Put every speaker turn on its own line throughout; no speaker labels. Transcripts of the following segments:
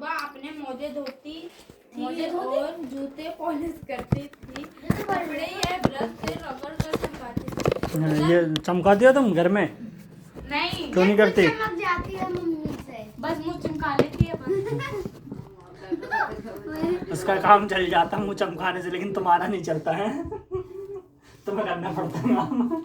सुबह अपने मोजे धोती थी और जूते पॉलिश करती थी, कपड़े या ब्रश से रगड़ कर चमकाती थी।
ये चमका दिया तुम घर में?
नहीं,
क्यों नहीं करती?
चमक जाती है मम्मी से।
बस मुँह चमका लेती है बस।
उसका काम चल जाता मुँह चमकाने से, लेकिन तुम्हारा नहीं चलता है। तुम्हें करना पड़ता है काम।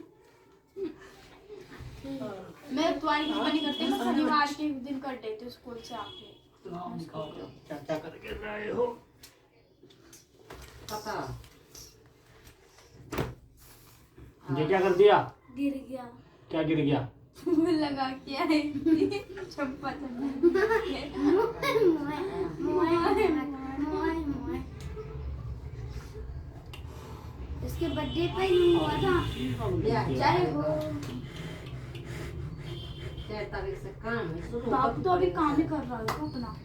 मैं तुम्हारी कुछ नहीं करती, मैं शनिवार के दिन कर देती हूँ स्कूल से आके।
क्या क्या करके रहे हो? ये क्या कर दिया?
गिर गया।
क्या गिर गया?
लगा के आई चंपा
इसके बर्थडे पे ही हुआ था।
चाहे हो बाप तो अभी काम ही कर रहा है अपना।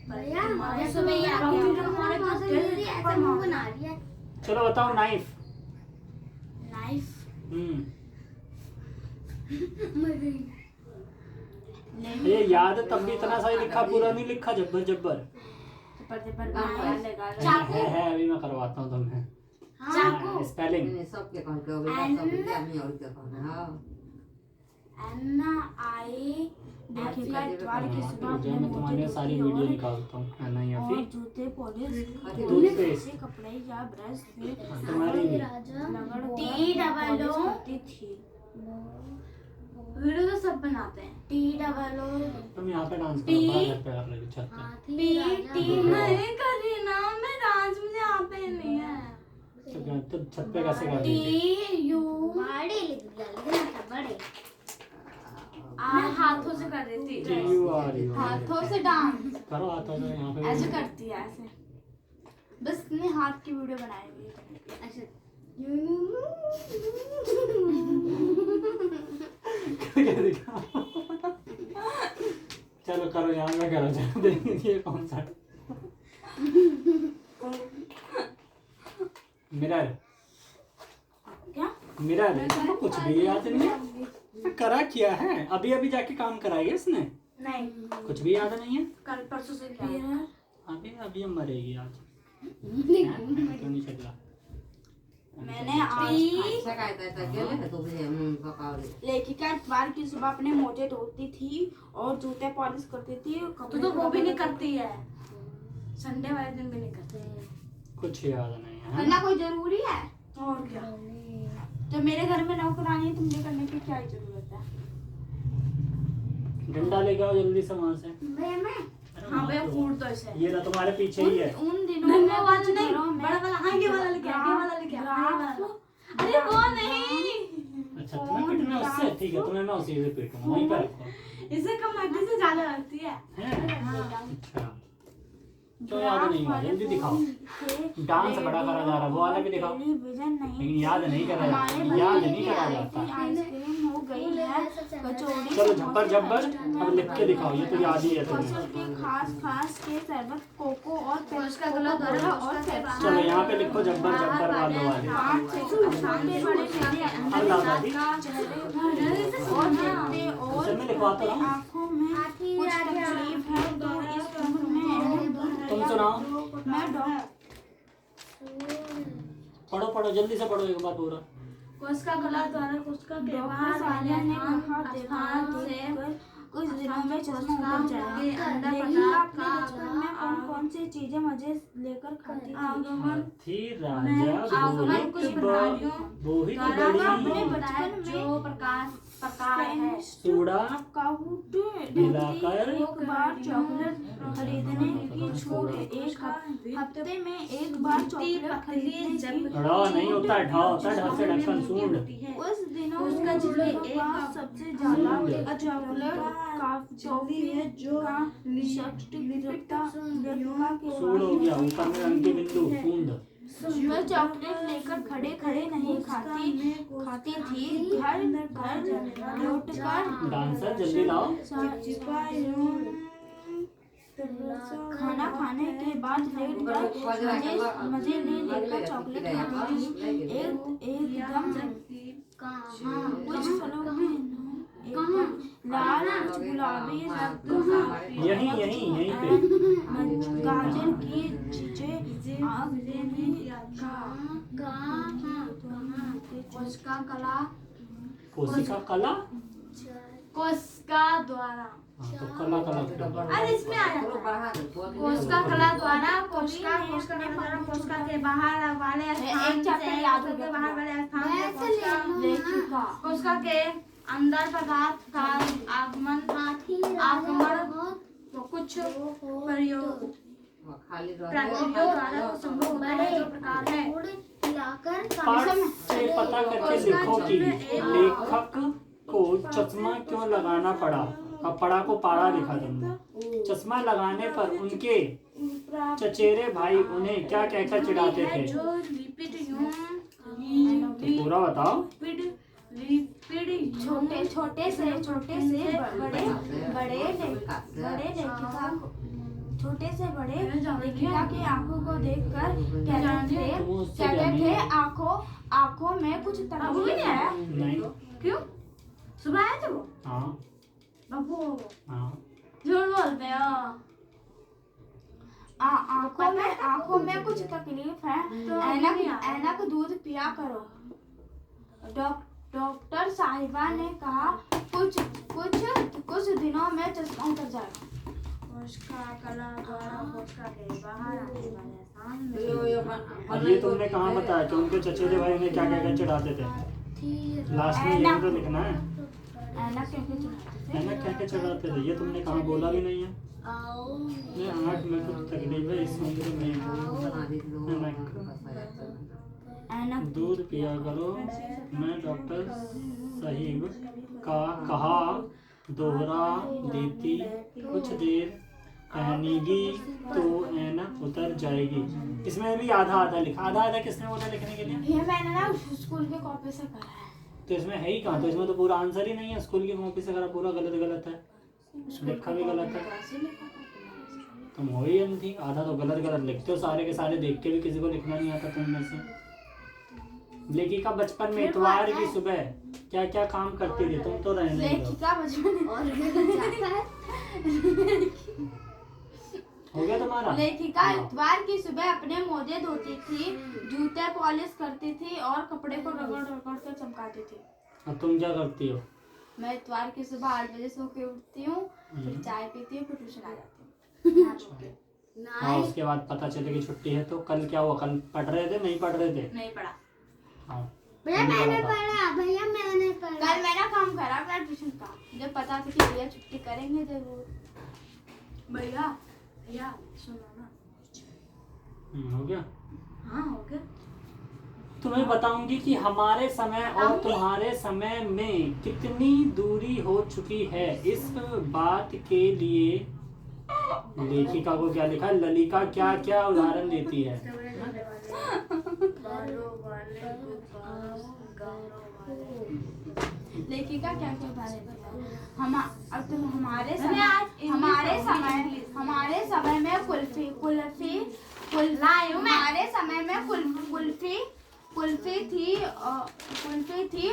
भैया हमारे सुबह ही आ गया। हमारे पास ऐसा मुंह बना रही है।
चलो बताओ। नाइफ। ये याद है, तब भी इतना सही लिखा, पूरा नहीं लिखा। जब्बर जब्बर है। अभी मैं करवाता हूँ तुम्हें।
चाकू।
स्पेलिंग।
देखिएगा इतवार की सुबह अपने
मैं तुम्हारे सारी वीडियो निकालता हूँ, है ना? या
और
फिर
जूते पॉलिश
टूथपेस्ट,
कपड़े या ब्रश से
तुम्हारी भी।
करती थी। वीडियो तो सब बनाते हैं।
तुम यहाँ पे डांस करो, बाहर घर पे कर लेगी छत पे।
नहीं करी ना मैं डांस, मुझे आते नहीं है।
तो क्या तो छत पे कैसे कर रही थी?
मैं हाथों से कर रही थी। हाथों से डांस
करो, हाथों से। यहाँ पे
ऐसे करती है, ऐसे बस ने हाथ की वीडियो बनाई हुई है। ऐसे
चलो करो, यहाँ पे करो। चलो देखिए कौन सा मिरर।
क्या
मिरर? इसमें कुछ भी याद नहीं है। करा क्या है? अभी अभी जाके काम कराई है इसने।
नहीं,
कुछ भी याद नहीं है।
कल परसों से किया।
अभी अभी हम मरेगी आज। क्यों नहीं चल रहा?
मैंने लेखिका इतवार की सुबह अपने मोजे धोती थी और जूते पॉलिश करती थी। तो वो भी नहीं करती है, संडे वाले दिन भी नहीं करती।
कुछ याद नहीं है।
करना कोई जरूरी है? और क्या, जब मेरे घर में नौकरानी है तो मुझे करने की क्या जरूरत है?
डंडा लेके आओ जल्दी से वहाँ से।
हाँ भैया, फूड तो ऐसे
ये ना तुम्हारे पीछे ही है।
उन दिनों में वाला नहीं, बड़ा वाला। हाँ ये वाला लेके आ, ये वाला लेके आ। अरे वो नहीं।
अच्छा, तुम्हें पिटना उससे? ठीक है, तुम्हें मैं उसी से पीटूंगा। वहीं पर रखो।
इससे कम हड्डी से ज्यादा लगती है।
अच्छा, तो याद नहीं है। जल्दी दिखाओ। डांस बड़ा करा जा रहा, वो वाला भी दिखाओ। लेकिन याद नहीं करा जाता, याद नहीं करा जाता।
आइसक्रीम हो गई है, कचौड़ी।
चलो झब्बर जब्बर अब लिख के दिखाओ, ये तो याद ही है तुम्हें।
फसल के खास के शरबत, कोको और पेप्सी का गला दर्रा और पेप्सी।
चलो यहाँ पे लिखो जब्बर जब्बर वाले वाले। और लिखवाता हूँ।
आँखों में कुछ तकलीफ है तो इस उम्र में
तुम सुनाओ।
मैं
पढ़ो पढ़ो, जल्दी से पढ़ो एक बार पूरा।
उसका गला द्वारा उसका डॉक्टर सालिया ने कहा देखा से कुछ दिनों में चश्मा उतर जाएगा। लेकिन अपने बचपन में कौन कौन सी चीजें मजे लेकर खाती
थी? राजा
अपने बचपन जो प्रकार है
सूड़ा
मिलाकर एक बार चॉकलेट खरीदने की छूट, एक हफ्ते में एक बार चॉकलेट खरीदने की
नहीं होता, ढा होता है। ढा से ढक्कन सूंड।
उस दिनों उसका सबसे ज्यादा चॉकलेट काफी है जो
सूंड हो गया, ऊपर में रंग की बिंदु सूंड।
वह चॉकलेट लेकर खड़े खड़े नहीं खाती थी, घर लौटकर
डांसर जल्दी लाओ।
खाना खाने के बाद लेट कर मजे ले लेकर चॉकलेट खाती थी। एकदम कुछ फलों में लाल कुछ गुलाबी
यहीं यहीं यहीं पे
गाजर की चीजें
कोशिका कला
कोशिका कला।
कोशिका द्वारा
हाँ, तो कला कला क्यों?
अरे इसमें आ जाता है कोशिका कला द्वारा कोशिका के बाहर वाले स्थान
एक चैप्टर याद हो
के
गया।
बाहर वाले स्थान से
लेखिका
कोशिका के अंदर पदार्थ का आगमन कुछ प्रयोग प्रक्रियाओं द्वारा संभव होता है। जो प्रकार है
पाठ से पता करके लिखो कि लेखक को चश्मा क्यों लगाना पड़ा। अब पड़ा को पारा लिखा तुमने। चश्मा लगाने पर उनके चचेरे भाई उन्हें क्या कहकर चिढ़ाते थे?
जो लिपिड
तो पूरा बताओ।
छोटे छोटे से बड़े बड़े लेखिका छोटे से बड़े लेखिका की आंखों को देखकर कहते थे आंखों में कुछ तकलीफ है।
नहीं।
क्यों? सुबह आए थे वो?
हाँ
बाबू
हाँ।
झूठ बोलते हो।
आंखों में कुछ तकलीफ है
तो
ऐनक दूध पिया करो। डॉक्टर साहिबा ने कहा कुछ दिनों में चश्मा उतर जाएगा।
कोशिका कला द्वारा कोशिका के बाहर आने वाले स्थान में
अब ये तुमने कहाँ बताया कि उनके चचेरे भाई उन्हें क्या कहकर चिढ़ाते थे? लास्ट में ये तो लिखना है।
ऐनक कहकर चिढ़ाते थे।
ऐनक कहकर चिढ़ाते थे, ये तुमने कहाँ बोला भी नहीं है। ये आँख में कुछ तकलीफ है इस उम्र में।
ऐनक
दूध पिया करो। मैं डॉक्टर साहिब का कहा दोहरा देती, कुछ देर पहनेगी तो ऐनक उतर जाएगी। इसमें भी आधा आधा लिखा। आधा आधा किसने बोला लिखने के लिए?
ये मैंने ना स्कूल के कॉपी से करा है।
तो इसमें है ही कहाँ? तो इसमें तो पूरा आंसर ही नहीं है। स्कूल की कॉपी से करा, पूरा गलत गलत है, लिखा भी गलत है। तुम हो ही नहीं थी। आधा तो गलत गलत लिखते हो सारे के सारे, देख के भी किसी को लिखना नहीं आता तुम में से। लेखिका बचपन में इतवार की सुबह क्या क्या काम करती थी? तुम तो रहने दो।
लेखिका बचपन
हो गया तुम्हारा?
लेखिका इतवार की सुबह अपने मोजे धोती थी, जूते पॉलिश करती थी और कपड़े को रगड़ रगड़ कर चमकाती थी।
अब तुम क्या करती हो?
मैं इतवार की सुबह 8 बजे सो के उठती हूँ, फिर चाय पीती हूँ, फिर ट्यूशन आ जाती हूँ।
हाँ, उसके बाद पता चले कि छुट्टी है। तो कल क्या हुआ? कल पढ़ रहे थे नहीं पढ़ रहे थे?
नहीं पढ़ा।
हाँ
भैया मैंने पढ़ा।
कल मैंने काम करा अपना ट्यूशन का, जब पता था कि भैया छुट्टी करेंगे जरूर।
भैया सुनो ना।
हो गया।
हाँ हो गया।
तुम्हें बताऊंगी कि हमारे समय और तुम्हारे समय में कितनी दूरी हो चुकी है। इस बात के लिए लेखिका को क्या लिखा? ललिका क्या क्या उदाहरण देती है?
लेखिका क्या क्या उदाहरण देती है? अब तुम हमारे समय में कुल्फी थी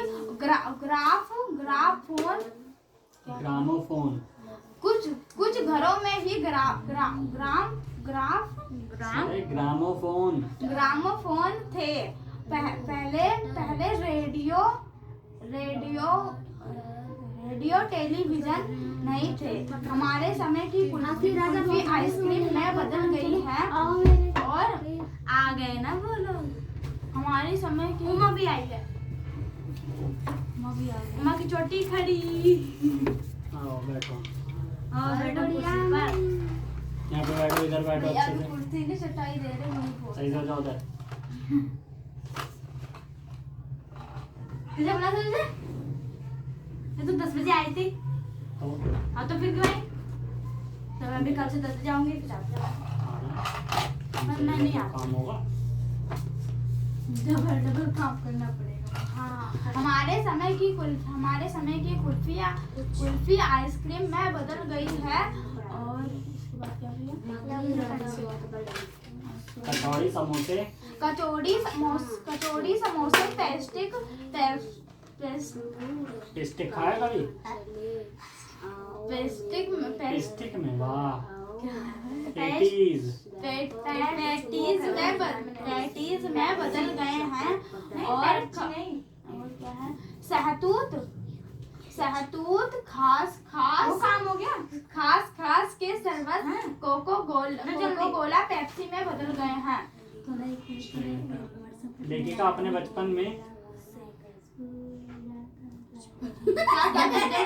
ग्रामोफोन।
कुछ घरों में ही ग्रामोफोन थे। पहले रेडियो टेलीविजन नहीं थे। हमारे समय की कुल्फी आइसक्रीम में बदल गई है और
आ गए ना वो लोग।
हमारे समय की
उमा भी आई है। उमा की चोटी खड़ी।
आओ बैठो।
और बैठो कुर्सी पर।
यहाँ पे बैठो, इधर बैठो अच्छे से।
कुर्सी की चटाई दे रहे हैं।
सही से हो जाओ उधर।
तुझे बोला था तुझे? ये तो 10 बजे आई थी। हाँ तो फिर क्यों आई? तो मैं भी कल से 10 बजे आऊंगी फिर मैं नहीं आता।
काम होगा।
डबल काम करना पड़ेगा।
हाँ, हमारे समय की कुल्फी आइसक्रीम में बदल गई है और इसके बाद क्या हुआ?
कचौड़ी समोसे।
कचौड़ी समोसे
पेस्टिक खाया कभी?
पेस्टिक
पेस्टिक में वाह। 80s
पैटीज में बदल गए हैं और क्या है सहतूत खास
काम हो गया।
खास के शरबत कोको कोला पेप्सी में बदल गए हैं।
लेखिका अपने बचपन में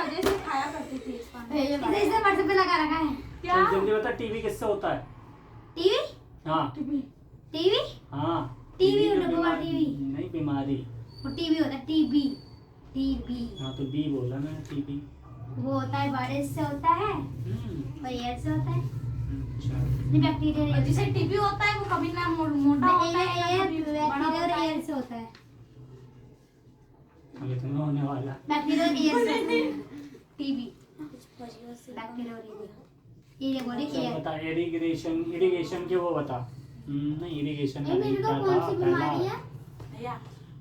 मजे से खाया करती थी।
इसे व्हाट्सएप पे लगा रखा है।
क्या जल्दी बता, टीवी किससे होता है?
टीवी
हाँ
टीवी
हाँ
टीवी
तो
डब्बा टीवी
नहीं, बीमारी।
वो टीवी होता है टीवी
हाँ तो बी बोला मैंने, टीवी।
वो होता है वायरस से होता है और एयर से होता है।
अच्छा
नहीं बैक्टीरिया
जिसे टीबी होता है वो कभी ना मोटा होता है
एयर
कभी बड़ा
बैक्टीरिया और
होता है।
एयर से होता है।
अभी तुम्हें होने वाला।
बैक्टीरिया और एयर से होता है। टीबी बैक्टीरिया और एयर बोले
अच्छा,
एयर।
बता इरिगेशन के वो बता। नहीं इरिगेशन का
ये
नहीं,
मेरे को
क्या
कौन
था
सी
पहला?
बीमारी है?
या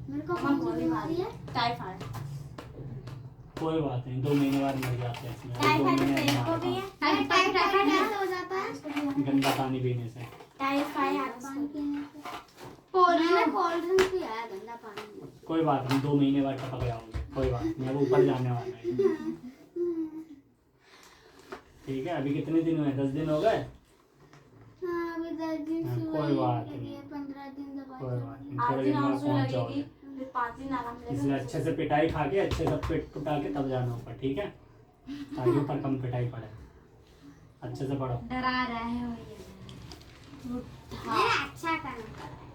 मेरे को कौन सी बीमारी है?
टाइफाइड।
कोई बात नहीं, 2 महीने बाद मर जाते हैं इसमें। दो
टाइफाइड
महीने
तेरे
बाद
को भी है।
टाइफाइड कैसे हो जाता है?
गंदा पानी पीने से।
टाइफाइड
पानी पीने से। मैंने कोल्ड ड्रिंक पिया है गंदा पानी।
कोई बात नहीं, 2 महीने बाद टपक जाओगे। कोई बात नहीं, अब ऊपर जाने वाला है। ठीक है, अभी कितने दिन हुए? 10 दिन हो गए।
हाँ, अभी 10 दिन
हाँ,
से
कोई बात नहीं।
15 दिन दवाई
कोई बात नहीं,
8
थोड़े
दिन
दिन बाद
और सो
पहुंच
लगेगी
जाओगे।
फिर 5 दिन आराम
इसलिए
मिलेगा।
अच्छे से पिटाई खा के अच्छे से पेट पुटा के तब जाना ऊपर, ठीक है? ताकि ऊपर कम पिटाई पड़े। अच्छे से पढ़ो।
डरा रहा है वो ये। अच्छा काम कर रहा है।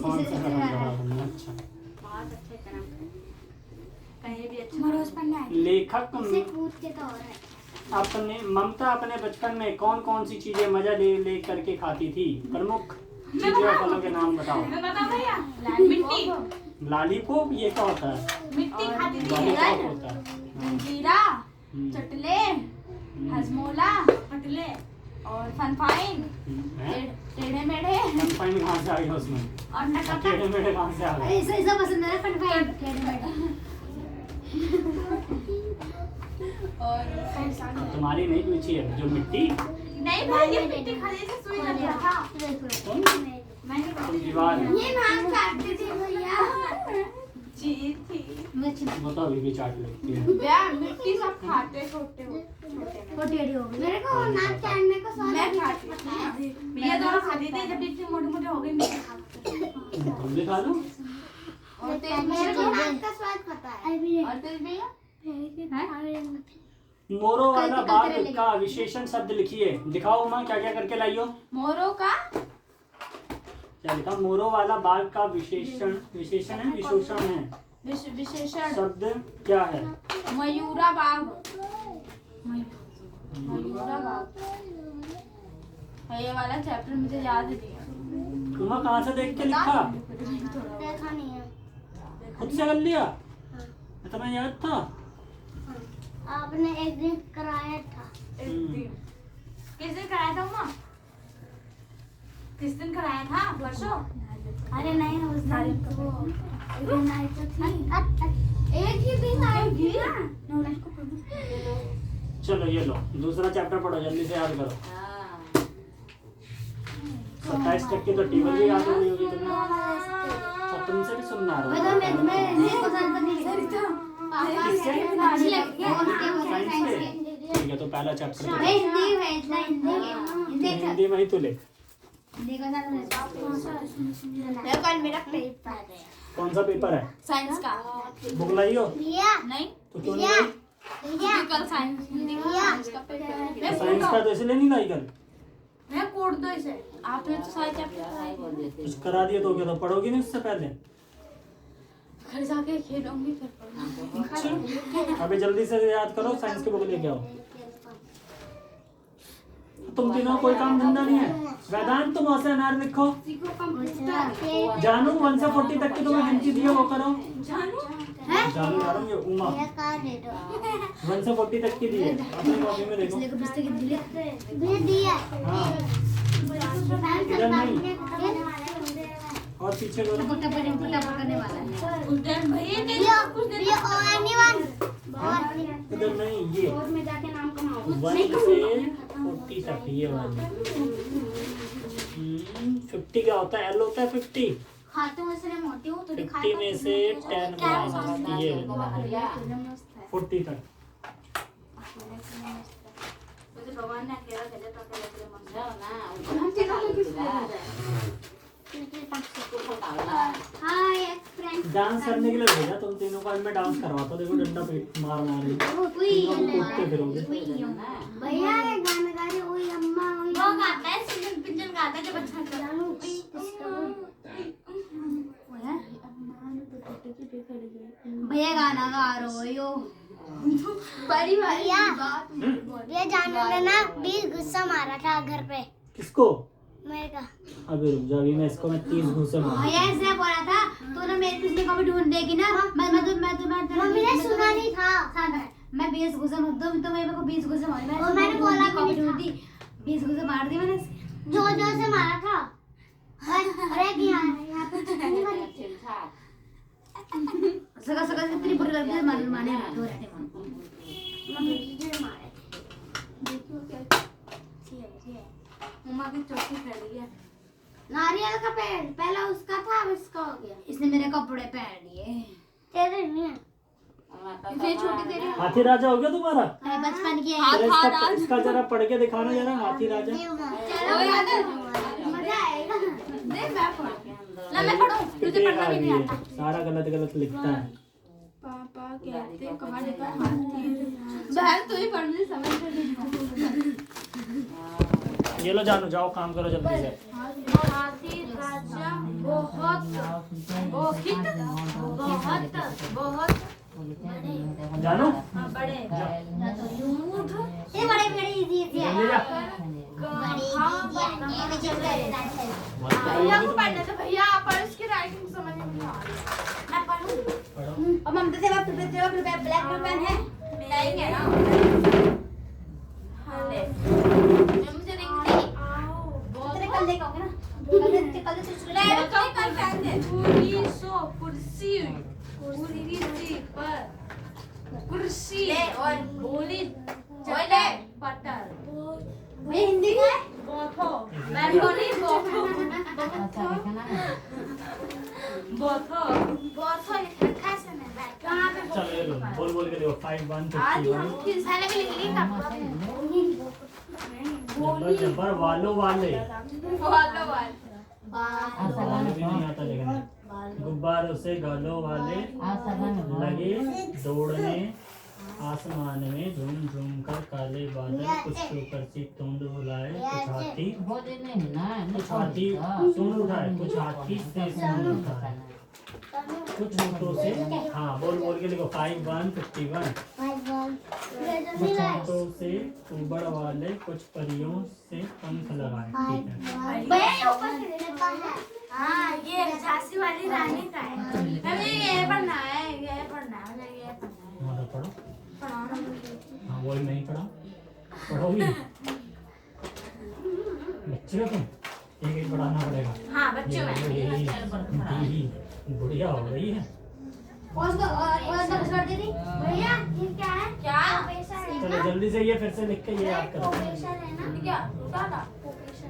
कौन सा
इसी
काम
से
कर रहा तुमने? अच्छा
बहुत अच्छे कर्म करे। कहीं भी अच्छा
मरोज पढ़ना है।
लेखक
इसे कूद के तो और है।
ममता अपने बचपन में कौन कौन सी चीजें मजा ले करके खाती थी? प्रमुख चीजें और फलों के नाम बताओ।
मैं बताऊं भैया? मिट्टी
लॉलीपॉप, ये क्या होता है?
मिट्टी खाती थी।
लॉलीपॉप होता है।
जीरा,
हम्म।
चटले, हजमोला, पटले और फनफाइन,
हैं?
टेढ़े मेढ़े
कन्फाइन कहाँ से आ गया उसमें?
और नटखट।
टेढ़े मेढ़े कहाँ से आ
अरे
गए?
इसे पसंद है फटफाइट।
और
तुम्हारी नहीं पूछी है, जो मिट्टी
नहीं भाई, ये मिट्टी खाने से सुई लग गया था। मैंने
तुम दीवार है।
ये नाम काटते थे भैया।
जी थी।
वो तो अभी भी चाट लगती है।
यार मिट्टी सब खाते छोटे छोटे।
वो टेढ़ी हो गई। मेरे को नाक काटने को स्वाद
मैं खाती थी। ये दोनों खाती थी, जब इतनी मोटी मोटी हो गई मैं खाती।
तुम भी खा लो।
और तेज
मेरे को
भैया
नाक का स्वाद पता है।
और तेज भैया
मोरो वाला
कल
बाग
तेरे
का विशेषण शब्द लिखिए। दिखाओ माँ, क्या क्या करके लाई हो?
मोरों का
क्या लिखा? मोरो वाला बाग का विशेषण है, विशेषण है।
विशेषण
शब्द क्या है?
मयूरा बाग। मयूरा बाग। ये वाला चैप्टर मुझे याद नहीं है।
तुम्हें कहाँ से देख के लिखा?
देखा नहीं है।
खुद से कर लिया? तुम्हें याद था?
आपने एक दिन कराया था।
किस दिन कराया था उमा? किस दिन कराया था? परसों?
अरे नहीं, उस दिन आई तो थी। एक ही दिन आई थी ना।
चलो ये लो, दूसरा चैप्टर पढ़ो, जल्दी से याद करो। 27 तक की तो टेबल भी याद हो गई होगी तुम्हें। अच्छा, तुमसे भी सुनना आ
मैं
रहा
तो मैं नहीं पसंद करती
किससे?
अच्छी लगती है
साइंस के? ठीक है, तो पहला चैप्टर तो
हिंदी
हिंदी में ही तो ले।
कल मेरा पेपर है
कौन सा पेपर है?
साइंस का।
बुक लाई हो?
नहीं,
तो क्यों नहीं लाई?
क्योंकि कल साइंस का पेपर है।
तो साइंस का तो इसलिए नहीं लाई कल?
मैं कोड दो इसे। आपने तो सारे चैप्टर
कुछ करा दिया तो क्या, तो पढ़ोगी नहीं उससे पहले?
घर जाके खेलूंगी फिर पढ़ूंगी।
अच्छा, अभी जल्दी से याद करो, साइंस की बुक लेके आओ। तुम तीनों कोई काम धंधा नहीं है। वेदांत, तुम वहाँ से अनार लिखो। जानू 1 से 40 तक की तुम्हें गिनती दी है, वो करो। जानू जा रहा हूँ, ये उमा 1 से 40 तक की दी है, अपनी कॉपी में देखो। हाँ, इधर नहीं, और पीछे करो।
उस दिन भैया ने कुछ दिन
इधर नहीं, ये
में जाके नाम कमाओ।
से 40 तक ये वाली। 50 क्या होता है? L होता है 50।
हाँ तो इसलिए मोटी हूँ तो
50 में से 10 माइनस ये 40 तक।
मुझे भगवान ने अकेला भेजा था अकेले के लिए मंगा
हम तीनों को किस लिए भेजा है?
हाँ एक फ्रेंड
डांस करने के लिए भेजा तुम तीनों को। आज मैं डांस करवाता हूँ। देखो डंडा पे मार मार कूदते फिरोगे।
भैया ये गाना गा रहे ओए अम्मा ओए
वो गाता है सिंगल पिंजल गाता है जब अच्छा लगता है। भैया गाना गा रहे हो
भैया ये जानवर ने ना 20 गुस्सा मारा था घर पे
किसको?
मेरे का।
अभी रुक जा, अभी मैं इसको 30 घूंसे मारूंगा।
भैया इसने बोला था तू ना मेरे पिछले को भी ढूंढ देगी ना। मैं
मम्मी ने सुना नहीं था।
मैं 20 घुसा तो मेरे को 20 घुसा मारी।
और मैंने बोला
कॉपी
भी नहीं
ढूंढ दी 20 घुसा मार दी मैंने।
जोर जोर से मारा था। अरे यहाँ पे कितनी मारी?
सगा सगा कितनी बुरी लगती है मारने दो रहते मन।
मम्मी ने मारे थे। देखियो क्या
मम्मा की चौकी फैल गया।
नारियल का पेड़ पहला उसका था अब इसका हो गया।
इसने मेरे कपड़े पहन लिए।
तेरे नहीं है।
इतनी छोटी तेरी
हाथी राजा हो गया तुम्हारा?
अरे बचपन की
जरा इसका जरा पढ़ के दिखाना जरा। हाथी राजा
चलो याद है
मजा आएगा।
देख मैं पढ़ ला मैं पढ़ूं तुझे पढ़ना भी नहीं आता।
सारा गलत गलत लिखता है।
पापा कहते कहाँ लिखा है हाथी?
बहन तू ही पढ़ ले समझ नहीं।
ये लो जानू, जाओ काम करो जल्दी से।
हाथी राजा बहुत
जानू
बड़े
ये बड़े बड़े इजी इजी है।
जल्दी जा।
भैया को पढ़ना था भैया पर उसकी राइटिंग समझ में नहीं आ रही।
मैं पढ़ूं
पढ़ो।
और ममता से बात ब्लैक पेन है नहीं है ना। मुझे रिंग दी तेरे कल देखोगे ना कल पहन दे कुर्सी ले और बोली चले पटर भैया हिंदी का है बोथो मैं तो नहीं बोथो लिखा है सर मैं कहां पे
चलो ये लो, बोल बोल के देखो। 5 1
आज
51।
हम किस पहले भी लिख ली
जबर जबर वालो वाले।
वालो वाल
वाले भी नहीं आता लेकिन। गुब्बारों से गालों वाले लगे दौड़ने आसमान में झूम झूम कर काले बादल कुछ ऊपर से तोंद बुलाए कुछ हाथी सुन उठाए कुछ हाथी से सुन उठाए कुछ ऊँटों से। हाँ बोल बोल के लिखो। 5 1 51। कुछ ऊँटों से ऊबड़ वाले कुछ परियों से पंख लगाए। ठीक है।
भैया ये ऊपर से लिखा है। हाँ ये झांसी वाली रानी का है। हमें ये पढ़ना है ये पढ़ना है मुझे ये पढ़ना है।
हमारा पढ़ो।
पढ़ाओ ना मुझे।
हाँ वही नहीं पढ़ा पढ़ोगी बच्चे हो तुम। एक एक पढ़ाना पड़ेगा।
हाँ बच्चों में
बुढ़िया हो रही है।
उसको कर दे दी
भैया ये क्या है? क्या प्रोफेसर है
चलो
ना?
जल्दी से ये फिर से लिख के ये याद करो।
प्रोफेसर है ना? क्या था प्रोफेसर?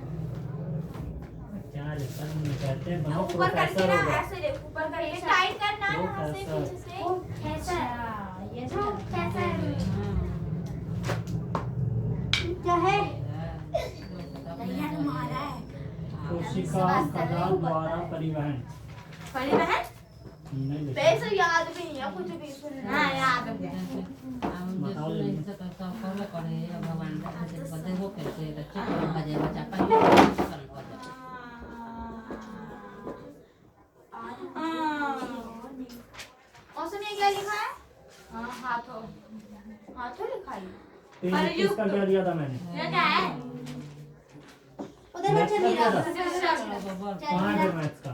क्या लिखा है? कहते हैं बनो
ऊपर करके
प्रोफेसर
ना
होगा।
ऐसे देख ऊपर करके टाइट करना है ना ऐसे
प्रोफेसर।
पीछे से प्रोफेसर ये प्रोफेसर क्या है? भैया तुम्हारा है
कोशिका कला द्वारा परिवहन
परिवहन
नहीं लिखा।
पैसे याद भी नहीं है कुछ भी सुनना हाँ याद है
बताओ जल्दी।
और सुनिए क्या लिखा है? हाथों हाथों लिखा है।
पेज 21 का क्या दिया था मैंने?
ये क्या है? उधर
मैथ्स
बैठे
का
नहीं
क्या
रहा
था? कहाँ है मैथ्स का?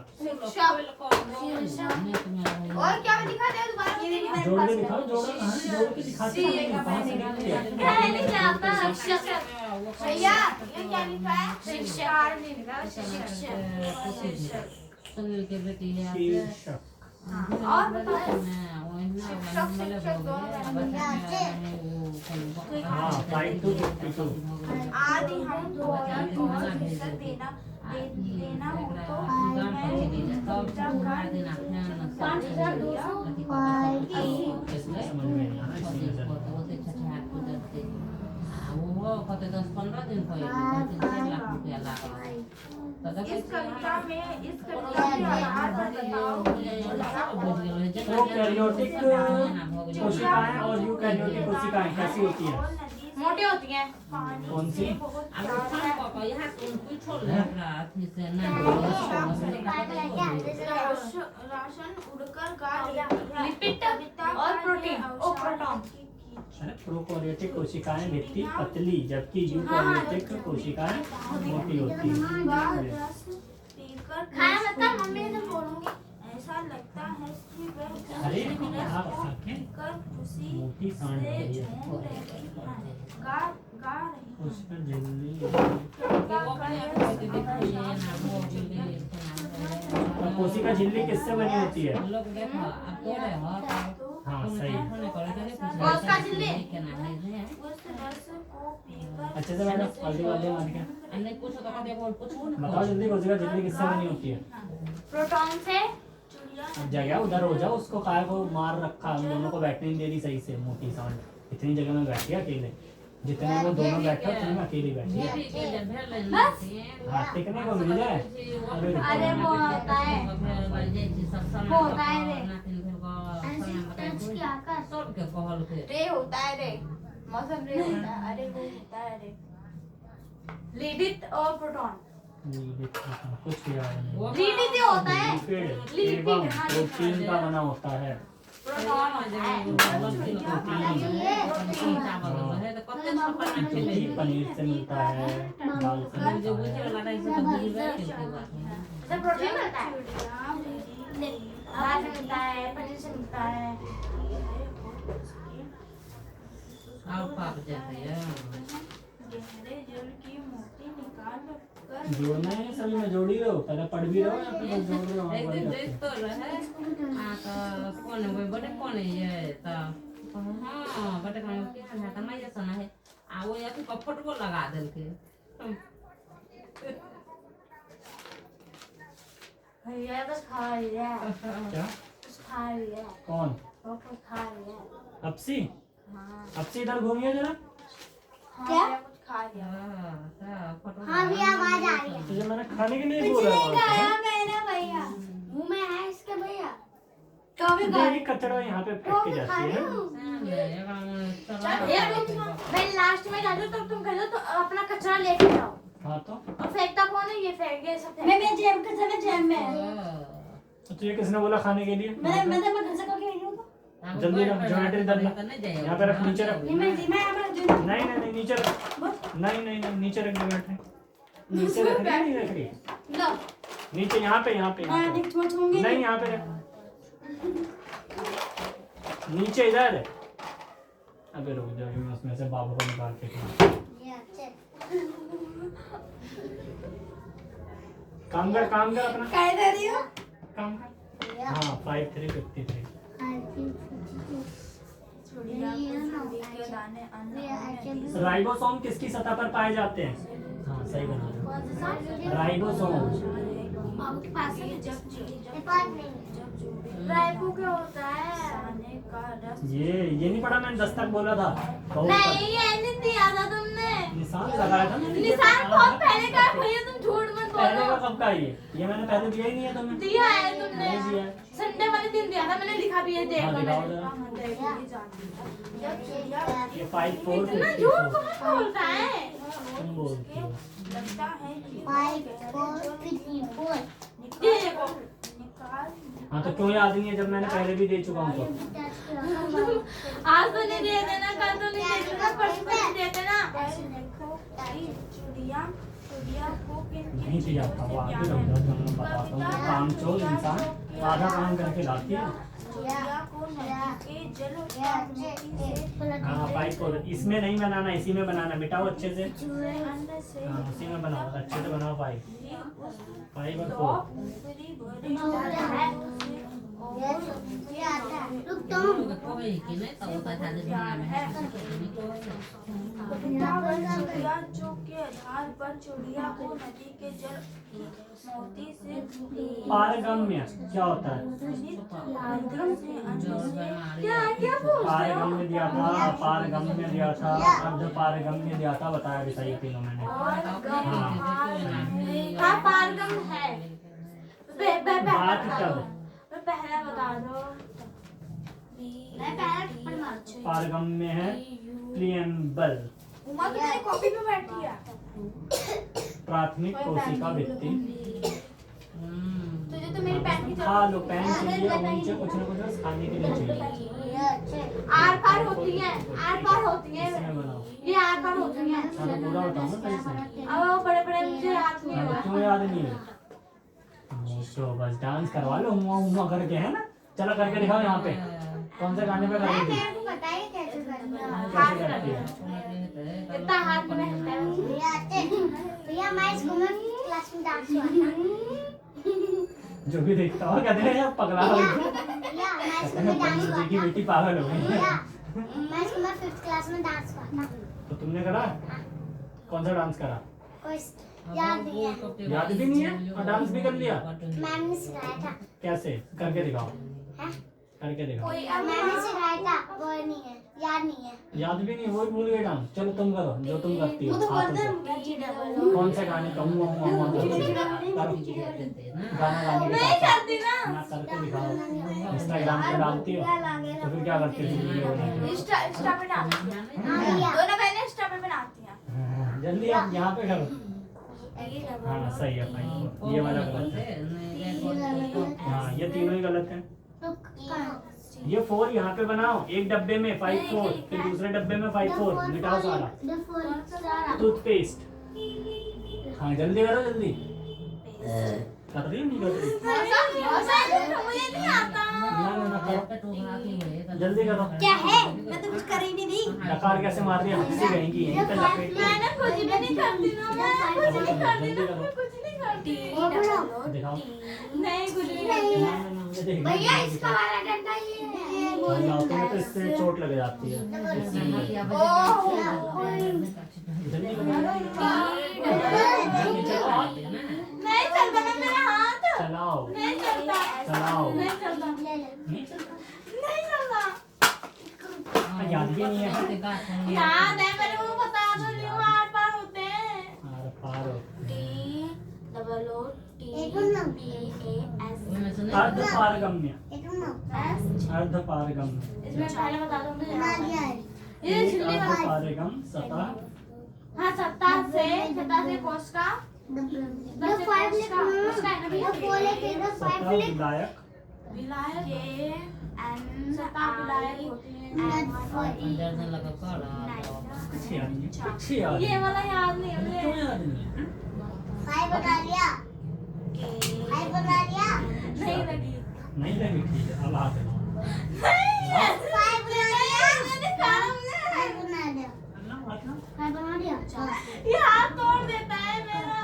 और क्या मैं दिखा दे दोबारा
जोड़ के दिखाओ। जोड़ के दिखाते हैं। कहाँ से निकल गया?
नहीं जाता शिक्षक भैया ये क्या लिखा है? शिक्षक नहीं लिखा शिक्षक
शीर्षक।
और बताओ
हाँ 5 to 52
आदि हम 2000 देना हो तो
समझ में नहीं आना इसी में
वो कहते 10-15 दिन पहले 3 लाख रुपया लगा
इस कविता में आधार पर बताओ
प्रोकैरियोटिक कोशिकाएं और यूकैरियोटिक कोशिकाएं कैसी होती हैं?
मोटी होती हैं।
कौन सी?
राशन उड़कर गा लेती है।
लिपिड और प्रोटीन और प्रोटॉन।
प्रोकैरियोटिक कोशिकाएं भित्ति पतली जबकि यूकैरियोटिक कोशिकाएं मोटी होती हैं।
रस पीकर
खाया मतलब मम्मी से बोलूंगी।
ऐसा लगता है कि वह
अरे
रस
आप
को
आंखें
पीकर खुशी
मोटी सांड
से
है ये।
झूम रही है। गा रही है।
उसका जल्दी कोशिका झिल्ली किससे बनी होती है? हाँ सही।
कोशिका झिल्ली।
उस रस को पीकर
अच्छे से मैडम आगे वाले मान के बताओ जल्दी कोशिका झिल्ली किससे बनी होती है?
प्रोटॉन से।
अब जगह उधर हो जाओ उसको काय को मार रखा हम दोनों को बैठने नहीं दे रही सही से मोटी सांड इतनी जगह में बैठी है अकेले जितने वो दोनों बैठे उतने में अकेली बैठी है। हाँ टिकने को मिल जाए
अरे वो होता है रे होता है रे मौसम रे होता है। अरे वो होता है रे लिपिड और प्रोटॉन।
कुछ याद नहीं।
लिपिड होता है।
लिपिड एवं प्रोटीन का बना होता है। घी पनीर से मिलता है दाल से मिलता है।
जब प्रोटीन मिलता है दाल से मिलता है पनीर से मिलता है।
गहरे जल की मोती निकाल कर
जोड़ना है सभी में जोड़ी रहो पहले पढ़ भी रहो या फिर बस जोड़ रहे हो
एक दिन
वहाँ
देख तो रहे कौन है बड़े कौन है ये तो हाँ बड़े कौन क्या है तो मैं ये सुना है वो या फिर कपट को लगा देल के
भैया बस खा लिया
क्या
कुछ खा लिया
कौन
वो कुछ खा लिया।
अपसी
हाँ
अपसी इधर घूमिए जरा।
क्या कुछ खा लिया।
हाँ भी आवाज आ रही
तुझे मैंने खाने के लिए बोला है
मैंने भैया मुंह में है इसके भैया
कभी
मेरी कचरा यहाँ पे फेंक के जाती है।
मैं लास्ट में जाती हूँ तो तुम कर दो तो अपना कचरा लेके जाओ।
हाँ तो
और फेंकता कौन है ये फेंक ये सब
मैं जेब के जगह जेब में
तुझे किसने बोला खाने के लिए?
मैं घर से करके आई हूँ तो
जल्दी रख जोमेट्री इधर ला यहाँ पे रख नीचे रख नहीं नहीं नहीं नीचे रख नहीं नहीं नहीं नीचे रख जोमेट्री नीचे रख रही नहीं रख रही
लो
नीचे यहाँ पे नहीं यहाँ पे रख नीचे इधर अबे रुक जाओ मैं उसमें से बाबू को निकाल के काम कर अपना
काय दे रही हो
काम कर हाँ 5353
के दाने अन्न
राइबोसोम किसकी सतह पर पाए जाते हैं? हाँ सही बना राइबोसोम
राइबो क्या होता है?
ये नहीं पढ़ा मैंने 10 तक बोला था
नहीं ये नहीं दिया था तुमने
निशान लगाया था मैंने
निशान बहुत पहले का है भैया तुम झूठ मत
पहले का
बोलो।
कब का ये मैंने पहले दिया ही नहीं है तुम्हें
दिया है तुमने
नहीं दिया है।
संडे वाले दिन दिया था मैंने लिखा भी है देख
हाँ
लो
दिखाओ
मैंने।
जरा ये 5 4
इतना झूठ कौन बोलता है?
तुम बोलती हो
लगता है कि
ये देखो
हाँ तो क्यों याद नहीं है जब मैंने पहले भी दे चुका हूँ तो
आज तो नहीं दे देना कल तो नहीं दे देना परसों तो नहीं दे देना।
देखो चिड़िया को
नहीं दिया था वो आगे रख दो तो मैं बताता हूँ कि कामचोर इंसान आधा काम करके लाती है।
चिड़िया को नदी के जल या मोती से
हाँ 5 4 इसमें नहीं बनाना इसी में बनाना मिटाओ अच्छे से
अन्न से
हाँ उसी में बनाओ अच्छे से बनाओ 5
भी उस
5 और 4
ऊपरी भरी जाता है
कोई कि नहीं तो होता था जब बनाना है
चिड़िया जो के आधार पर चिड़िया को नदी के जल मोती से
पारगम्य क्या होता है? पारगम्य दिया था, अपारगम्य दिया था, अर्धपारगम्य दिया था, बताया भी सही तीनों मैंने।
हाँ पारगम है।
बात कब?
पहला बता दो।
पारगम्य है प्रियम्बल,
उमा तो मेरी कॉपी पे बैठी है।
प्राथमिक कोशिका भित्ति।
तुझे तो मेरी पेन की
खा लो, पेन चाहिए और नीचे कुछ ना कुछ खाने के लिए चाहिए।
आर पार होती है, आर पार होती है,
इसमें बनाओ।
ये आर पार होती है।
हाँ, तो पूरा बताओ ना सही से।
अब वो बड़े बड़े मुझे याद नहीं
हाँ,
हुआ।
क्यों याद नहीं है? तो बस डांस करवा लो, हुआ हुआ करके, है ना? चलो करके दिखाओ यहाँ पे। कौन से गाने पे कर रही थी?
बताइए कैसे करना है।
कैसे करती है?
इतना हाथ में हिलता है। भैया मैं स्कूल में क्लास में डांस हुआ था।
जो भी देखता हो कहते हैं यार पगला हो गया।
भैया मैं स्कूल में डांस हुआ
जी की
था।
बेटी पागल हो गई।
भैया मैं स्कूल में 5th क्लास में डांस हुआ था।
तो तुमने करा? कौन सा डांस करा?
कोई याद नहीं है।
याद भी नहीं है और डांस भी कर लिया?
मैम ने सिखाया था।
कैसे? करके दिखाओ,
हैं?
करके दिखाओ।
मैम ने सिखाया था, वो नहीं है, याद नहीं है।
याद भी नहीं, वो भूल गए डांस। चलो तुम करो जो तुम करती हो। हाथों से। कौन से गाने का हुआ हुआ हुआ करो। गाना गाने के साथ ना करके दिखाओ। इंस्टाग्राम पे डालती हो तो फिर क्या करती हो? वीडियो बना के।
इंस्टा पे डालती हैं। दोनों बहनें इंस्टा पे बनाती हैं।
जल्दी आप यहाँ पे करो। हाँ सही है भाई, ये वाला गलत है। हाँ ये तीनों ही गलत है। ये 4 यहाँ पे बनाओ, एक डब्बे में 5 4, फिर दूसरे डब्बे में 5 4, मिटाओ सारा। टूथपेस्ट। हाँ जल्दी करो जल्दी। कर रही हो नहीं कर रही?
मुझे नहीं आता।
ना करो, जल्दी करो।
क्या है? मैं तो कुछ कर ही नहीं रही।
डकार कैसे मार रही है? हंसी रहेंगी यहीं पे लपेट के।
मैं ना कुछ भी नहीं करती ना, मैं कुछ नहीं करती ना, मैं कुछ नहीं करती।
दिखाओ।
नहीं कुछ नहीं करती। भैया इसका वाला डंडा ये है।
लाते हैं तो इससे चोट लग जाती है। जल्दी करो।
नहीं चलता ना मेरा हाथ।
चलाओ
नहीं चलता।
चलाओ।
नहीं चलता।
नहीं चलता।
नहीं चलता।
याद भी नहीं है।
याद है मेरे को, बता दो नहीं आर पार होते हैं।
आर पार अर्धपारगम्य। अर्धपारगम्य।
इसमें पहले बता दो मुझे। ये
एक
छिल्ली वाला।
अर्धपारगम सतह
हाँ सत्ता से कोशिका।
सतह विलायक।
विलायक सत्ता विलायक होती है।
कुछ याद नहीं, कुछ याद
ये
नहीं।
वाला याद नहीं है मुझे।
क्यों याद नहीं है?
नहीं लगी।
नहीं लगी, ठीक है अब हाथ लगाओ।
ये हाथ तोड़ देता है मेरा।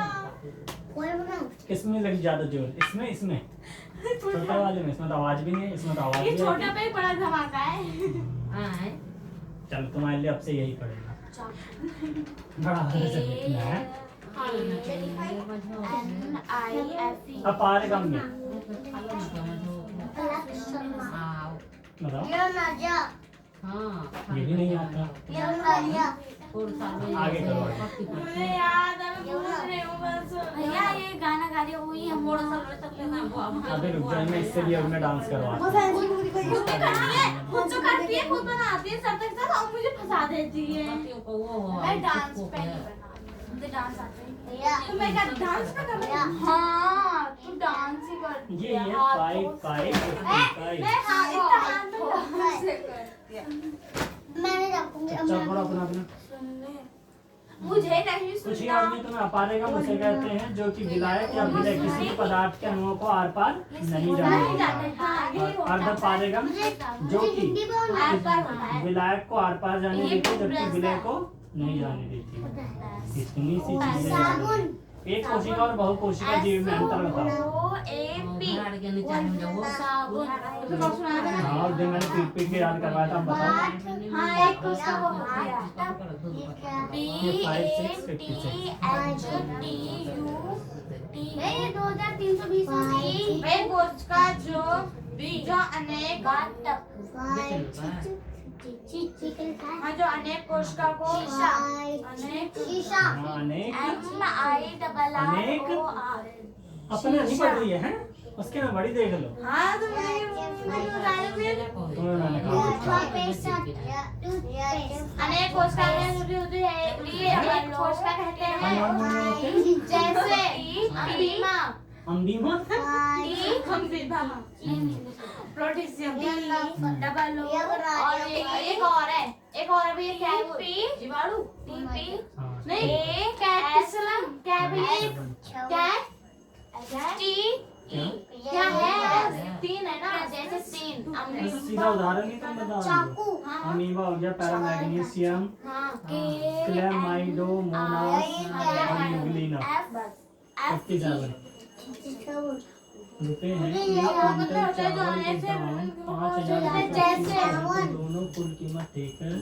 किसमें लगी ज्यादा जोर? इसमें इसमें छोटे वाले में। इसमें तो आवाज भी नहीं है, इसमें तो आवाज
ये
भी
छोटा
है।
पे ही बड़ा धमाका है।
चलो तुम्हारे लिए अब से यही पड़ेगा। बड़ा से लिखना है।
NIFE।
अपारगम्य बताओ। ये भी नहीं आता। आगे करो आगे।
मुझे याद है, मैं पूछ रही हूँ बस। भैया ये गाना गा रही है वही है, मोड़ सा
अबे रुक जाओ, मैं इससे भी अब मैं डांस करवा।
खुद तो करती है, खुद बनाती है सब के साथ और मुझे फंसा देती है। मैं डांस पे नहीं बना, मुझे डांस आता है। तो मैं क्या डांस का कर रही हूँ? हाँ तू डांस ही करती
ये
है।
है
हाथ
5
तो-
5
मैं हाँ इतना हाथ तो से करती है।
चल पढ़ो अपना अपना।
मुझे नहीं
कुछ
सुनना।
याद नहीं तुम्हें? अपारगम उसे कहते हैं जो कि विलायक या विलय किसी भी पदार्थ के अणुओं को आर पार नहीं जाने
नहीं
देता।
जाते, हाँ यही
और
होता है।
अर्धपारगम जो कि
आर पार होता है।
विलायक को आर पार जाने
ये
देती है जबकि
टूथब्रश
विलय
है।
को नहीं जाने देती। इतनी सी चीजें याद है। एक कोशिका और बहु कोशिका जीव में अंतर बताओ।
OAP
घाड़ के नीचे हम जब
साबुन
हाँ और दिन मैंने पीट पीट के याद करवाया था, अब बताओ।
हाँ एक उसका वो हो गया
ये 5, 6, 56
ये 2320 वे कोशिका जो अनेक हाँ जो अनेक कोशिका को अनेक
हाँ, अनेक
MIRR
अपने नहीं पढ़ रही है, हैं? उसके में बड़ी देख लो।
हाँ तो मैंने
तुम्हें मैंने कहा
अनेक कोशिका अनेक कोशिका कहते हैं जैसे
अम्बीमा
प्रोटीसियम डबल और एक और है, एक और भी क्या है वो जीवाणु टीपी नहीं कैप्सुलम कैबिनेट क्या है तीन है ना जैसे तीन
सीधा उदाहरण ही तो बता दो। अमीबा हो गया, पैरामैग्नीशियम, क्लैमाइडोमोनास और न्यूग्लिना। 57 रुपए हैं। एक क्विंटल चावल के दाम 5,000 दोनों कुल कीमत देकर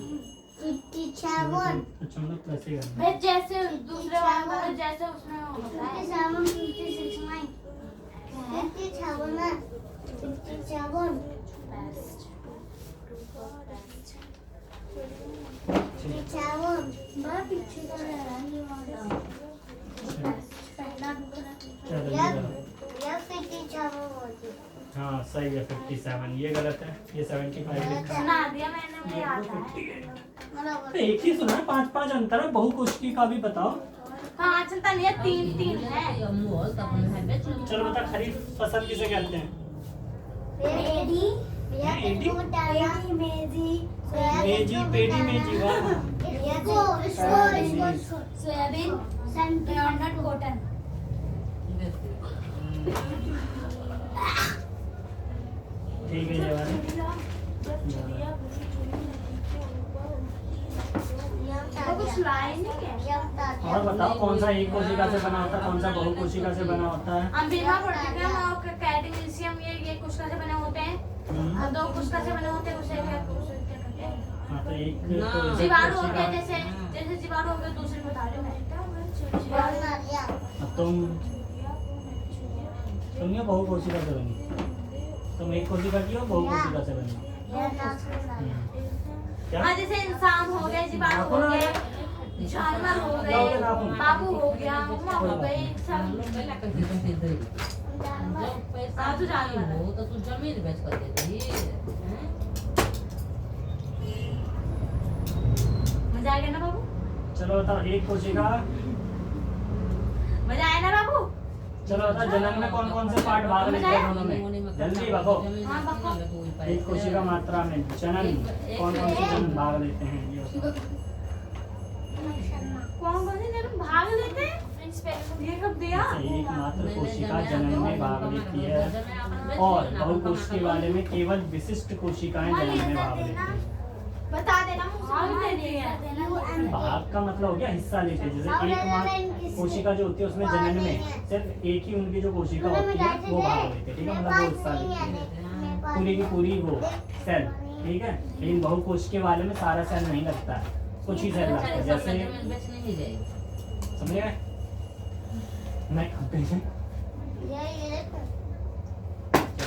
57
अच्छा मतलब कैसे करना
फिर जैसे दूसरे वाले में जैसे उसमें होता है
57 हाँ सही है 57, ये गलत है, ये 75
सुना दिया मैंने मुझे याद है
तो एक ही सुना है, 5-5 अंतर है। बहुकोशिकी का भी बताओ।
हाँ चलता नहीं है तीन है
चलो बता, खरीफ फसल किसे कहते हैं? मेजी, पेडी मेजी, वाह।
सोयाबीन सनफ्लावर कॉटन
ठीक है जवान।
कुछ लाए नहीं है
और बताओ कौन सा एक कोशिका से बना होता है, कौन सा बहु कोशिका से बना होता है?
अम्बिका प्रोटीनियम और कैडमिशियम ये कोशिका से बने होते हैं और दो कोशिका से बने होते हैं उसे क्या कहते हैं?
हाँ तो एक
ना।
तो एक
जीवाणु हो
कोशिका-
गया जैसे जीवाणु हो गया दूसरे बता रहे हो
तुम ये बहु कोशिका से बनी, तुम एक कोशिका की हो, बहु कोशिका से बनी। क्या?
हाँ जैसे इंसान हो गए जीवाणु हो गए जानवर हो
क्या हो गया
गए
नाखून?
बाबू हो गया उमा हो गई सब
पैसा तू जानी हो तो तू जमीन बेच कर दे रही हैं?
मजा आएगा ना बाबू
चलो बताओ एक कोशिका,
मजा आया ना बाबू
चलो बताओ जनन में कौन कौन से पार्ट भाग लेते हैं दोनों में? जल्दी बको। एक कोशिका मात्रा में जनन कौन कौन से जनन भाग लेते हैं ये बताओ।
कौन से जन्म भाग लेते हैं ये कब दिया
जैसे एक मात्र कोशिका जनन में भाग लेती है और बहुकोशिकी वाले में केवल विशिष्ट कोशिकाएं जनन में भाग लेती हैं।
बता देना भाग लेती है
भाग का मतलब हो गया हिस्सा लेते हैं। जैसे एक मात्र कोशिका जो होती है उसमें जनन में सिर्फ एक ही उनकी जो कोशिका होती है वो भाग लेते हैं, ठीक है, मतलब वो हिस्सा लेती है पूरी की पूरी वो सेल, ठीक है। लेकिन बहुकोशिकीय वाले में सारा सेल नहीं लगता है, कुछ ही सेल लगता है। जैसे
जमीन बेचने ही जाएगी
समझ गए? नहीं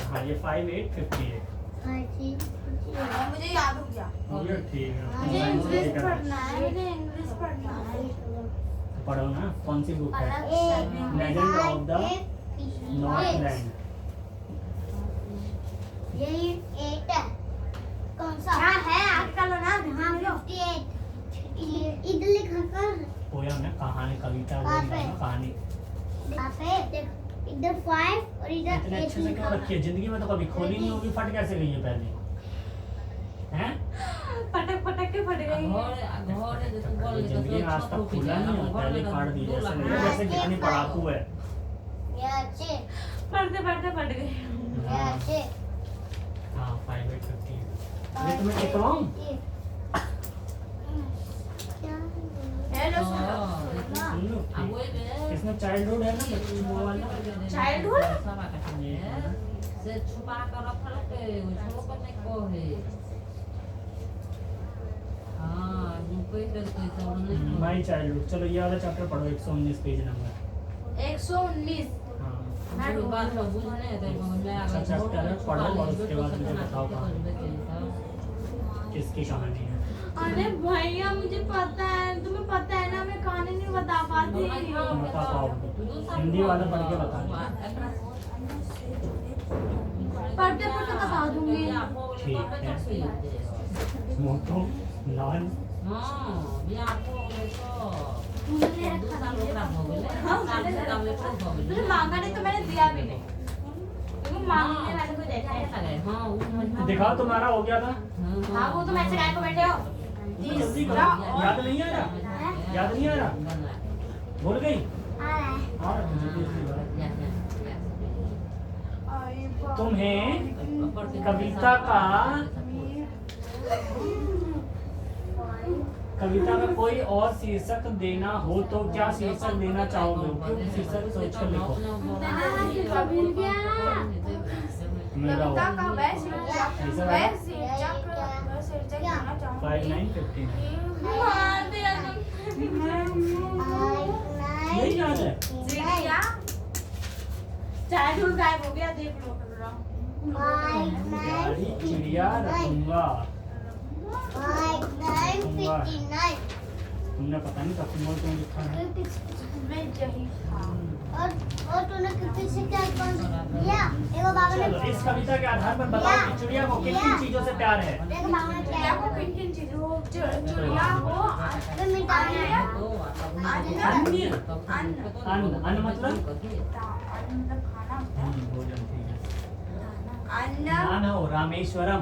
हाँ ये 5858
मुझे याद हो गया
ये ठीक
मुझे
है।
इंग्लिश पढ़ना है मुझे इंग्लिश पढ़ना है
पढ़ो ना, कौन सी बुक है? Legend of the Northland.
यही 8 है कौन सा
क्या है आजकल ना ध्यान दो
58 इधर लिखा कर
पोयम है, कहानी, कविता, वो
कहाँ
नहीं
पे?
है, कहानी।
इधर 5 और इधर
इतने
8
अच्छे से क्यों रखी है? जिंदगी में तो कभी खोली नहीं होगी, फट कैसे गई है पहले? हैं?
पटक पटक के फट गई
घर जो तू बोल
जिंदगी में आज तक खोला नहीं है, पहले फाड़ दी। जैसे नहीं है, जैसे कितनी पढ़ाकू है।
ये अच्छे
पढ़ते पढ़ते फट गई
ये अच्छे
हाँ 5858 ये तुम्हें कहता हूँ
हेलो
सुन लो,
अब वो
किसने में चाइल्डहुड है ना वो वाला
Childhood?
सब आके से छुपा कर रखल के छोड़ कर नहीं को है हां कोई तो कोई सब नहीं
माय चाइल्डहुड। चलो ये वाला चैप्टर पढ़ो 119 पेज नंबर।
119
हाँ
मैं बात में बुझने तो मैं
अच्छा चैप्टर है, पढ़ो और उसके बाद मुझे बताओ किसकी कहानी है।
अरे भैया मुझे पता है, तुम्हें पता है ना मैं कहानी नहीं बता पाती।
बता पाओगे हिंदी वाला पढ़ के बता दो।
पढ़ते पढ़ते बता दूंगी।
ठीक है। मोटो लाल
हां भी आपको दूसरा लोग का हो गए
मुझे मांगा नहीं तो मैंने दिया भी नहीं। तुम मांगने वाले को देखा है?
हां
दिखाओ तुम्हारा हो गया था।
हाँ वो तुम ऐसे गाय को बैठे हो।
जल्दी करो, याद नहीं आ रहा? याद नहीं आ रहा? भूल गई? हाँ जल्दी करो। तुम्हें कविता का कोई और शीर्षक देना हो तो क्या शीर्षक देना चाहोगे? शीर्षक सोच कर लिखो। मेरा
कविता का
हो।
वह शीर्षक देना चाहूंगी।
5959
हाँ, दिया तुम।
यही याद है।
चिड़िया चाइल्डहुड गायब हो गया, देख लो।
प्यारी चिड़िया रखूंगा। तुमने पता नहीं कब तुम क्यों लिखा है।
मैं यही था।
और तूने किसी क्या कौन लिया? देखो बाबा ने
चलो इस कविता के आधार पर बताओ कि चिड़िया को किन किन चीजों से प्यार है।
देखो बाबा ने
चिड़िया को किन किन चीजों चिड़िया को
तो मिटाने
अन्न अन्न मतलब
मतलब खाना होता है।
भोजन ठीक है।
अन्न
नाम है वो रामेश्वरम।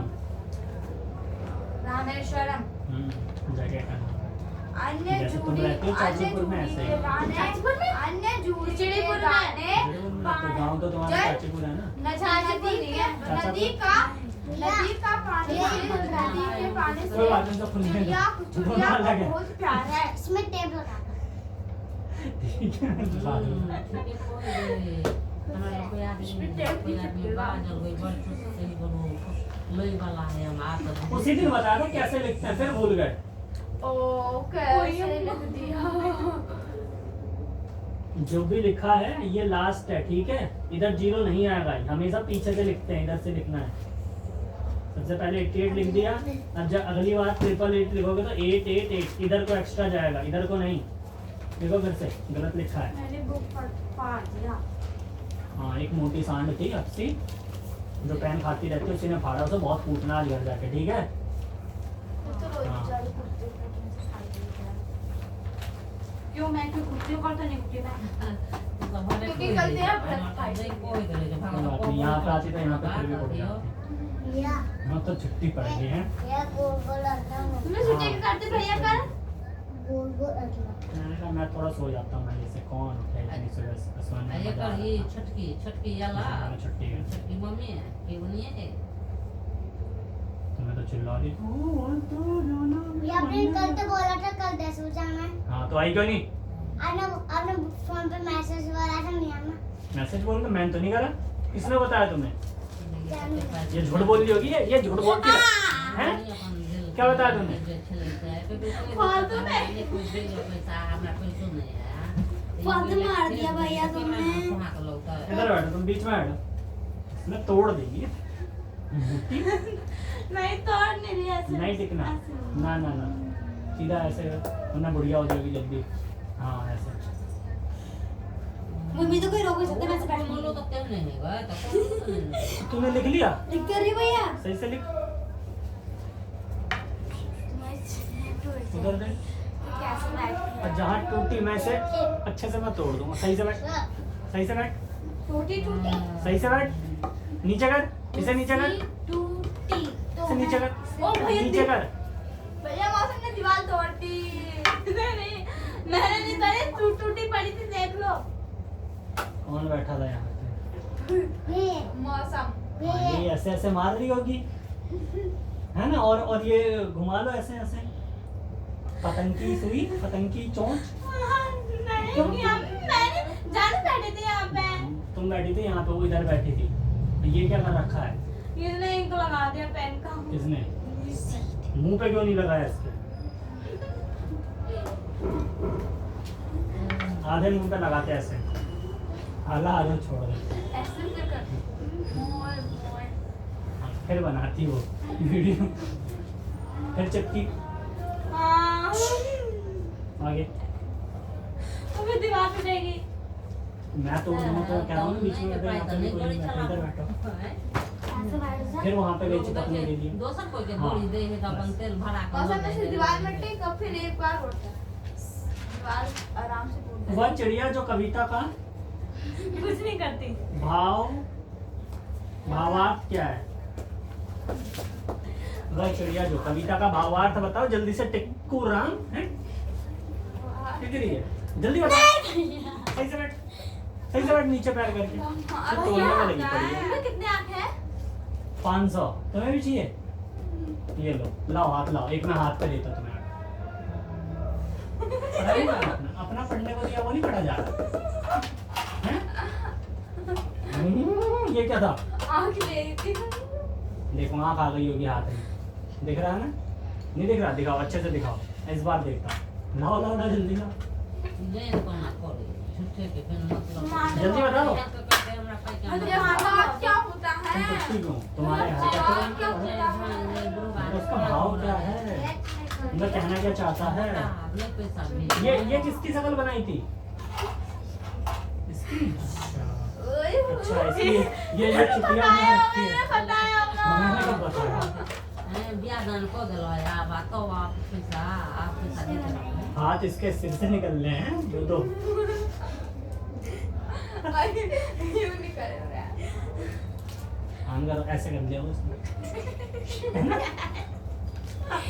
रामेश्वरम।
जगह का नाम।
अन्य
जैसे तुम
जूड़ी
रहते हो चाचीपुर में ऐसे ही।
अन्य जूड़ी चिड़ीपुर में
तो गाँव तो तुम्हारा चाचीपुर है ना।
नदी का पानी से नदी के पानी से
कोई बात नहीं, तो खुल गया।
चिड़िया
दोनों अलग है।
बहुत प्यार है।
इसमें टेप लगा
ठीक है ला दो। उसी दिन बता दो कैसे लिखते हैं, फिर भूल गए।
कैसे लिख दिया?
जो भी लिखा है ये लास्ट है, ठीक है। इधर 0 नहीं आएगा, हमेशा पीछे से लिखते हैं, इधर से लिखना है। सबसे पहले 88 लिख दिया। अब जब अगली बार 888 लिखोगे तो 888 इधर को एक्स्ट्रा जाएगा, इधर को नहीं। देखो फिर से गलत लिखा है।
मैंने बुक फाड़ दिया।
हाँ एक मोटी सांड थी अपसी जो पेन खाती रहती है, उसी ने फाड़ा। उसे बहुत कूटना आज घर जाके, ठीक है।
क्यों मैं क्यों कुत्ते को करता नहीं कुत्ते मैं
कोई बात नहीं, यहाँ पे आती तो यहाँ पे फिर भी उठ जाती।
या
यहाँ तो छुट्टी पड़ गई है।
या गोल गोल अटला
तुम्हें छुट्टी क्यों करते भैया कर?
गोल गोल अटला
मैंने कहा मैं थोड़ा सो जाता हूँ, मैं जैसे कौन उठे इतनी सुबह सोने में मजा आता है।
छटकी याला
मैंने छुट्टी है।
छटकी मम्मी है कि बनी है
तुम्हें तो चिल्ला रही।
ये अपने कल तो बोला था कल 10 बजे आना है।
हाँ तो आई क्यों नहीं?
आपने फोन पे मैसेज वाला था नहीं आना।
मैसेज बोल के मैंने तो नहीं करा। किसने बताया तुम्हें? ये झूठ बोल रही होगी, ये झूठ बोलती है। हैं? क्या बताया तुमने?
फालतू मार दिया भैया तुमने।
इधर बैठो, तुम बीच में बैठो। मैं तोड़ देगी।
नहीं तोड़ नहीं रही ऐसे।
नहीं टिकना। ना ना ना, सीधा ऐसे वरना बुढ़िया हो जाएगी जल्दी। हाँ ऐसे।
मम्मी तो कोई रोक नहीं सकते, मैं ऐसे बैठ
तूने लिख लिया?
लिख कर रही भैया।
सही से लिख। उधर देख।
कैसे बैठ?
और जहाँ टूटी मैं से अच्छे से मैं तोड़ दूंगा। सही से बैठ, सही से बैठ,
टूटी टूटी
सही से बैठ। नीचे कर, इसे नीचे कर,
टूटी
इसे नीचे कर,
ओ भैया
नीचे कर।
भैया मौसम ने दीवार तोड़ दी। नहीं मैंने नहीं तोड़ी, टूटी पड़ी थी, देख लो।
कौन बैठा था यहाँ पे?
ये
मौसम
हाँ, ये ऐसे ऐसे मार रही होगी, है ना। और ये घुमा लो ऐसे ऐसे। पतंग की सुई, पतंग की चोंच।
नहीं मैंने
बैठी थी, यहाँ पे वो इधर बैठी थी। ये क्या कर रखा है?
इसने इनको लगा दिया पेन का।
किसने? मुंह पे क्यों नहीं लगाया इसके? आधे मुंह पे लगाते ऐसे। आधा आधा छोड़ दे।
ऐसे फिर कर मोर मोर
फिर बनाती वो वीडियो। फिर चपकी
हाँ
आगे।
अबे दीवार पे जाएगी।
मैं तो कह रहा हूँ बीच में बैठो, यहाँ पे भी कोई नहीं बैठा, इधर बैठो।
ऐसे बैठ जा।
फिर वहाँ पे गई चिपकने के लिए।
दोसर कोई के
हाँ,
बोली दे है तो अपन तेल भरा
और
के
सब में से दीवार में टेक अब फिर एक बार उड़ता है। दीवार आराम से टूटता
वह चिड़िया जो कविता का
है। कुछ नहीं करती।
भावार्थ क्या है? वह चिड़िया जो कविता का भावार्थ बताओ जल्दी से। टिक्कू राम है दिख रही है, जल्दी बताओ। सही से बैठ, सही से बैठ, नीचे पैर करके। फिर तोड़ने में लगी पड़ी है।
इसमें कितने आंख है?
500 तुम्हें भी चाहिए? ये लो, लाओ हाथ लाओ, एक मैं हाथ पे देता तुम्हें। पढ़ाई ना अपना पढ़ने को दिया वो नहीं पढ़ा जा रहा है? ये क्या था?
आंख ले रही थी।
देखो आँख आ गई होगी हाथ में, दिख रहा है ना? नहीं दिख रहा? दिखाओ, अच्छे से दिखाओ, इस बार देखता हूँ। लाओ लाओ लाओ, जल्दी लाओ,
जैन को ना करे झूठे के फिर मतलब
जल्दी बताओ।
मुझे हाथ क्या होता
तुम
है?
कुछ क्यों? तुम्हारे हाथ
क्या होता है?
उसका भाव क्या है? मैं कहना क्या चाहता है? ये किसकी शक्ल बनाई थी? इसकी? अच्छा इसकी ये चुटिया में रखी है।
बताया
मैंने कब बताया?
ब्यादान को दिलो या बातो आप पैसा दे दो।
हाथ इसके सिर से निकल रहे हैं दो।
यूं नहीं कर रहा।
अंदर ऐसे कर दिया उसने।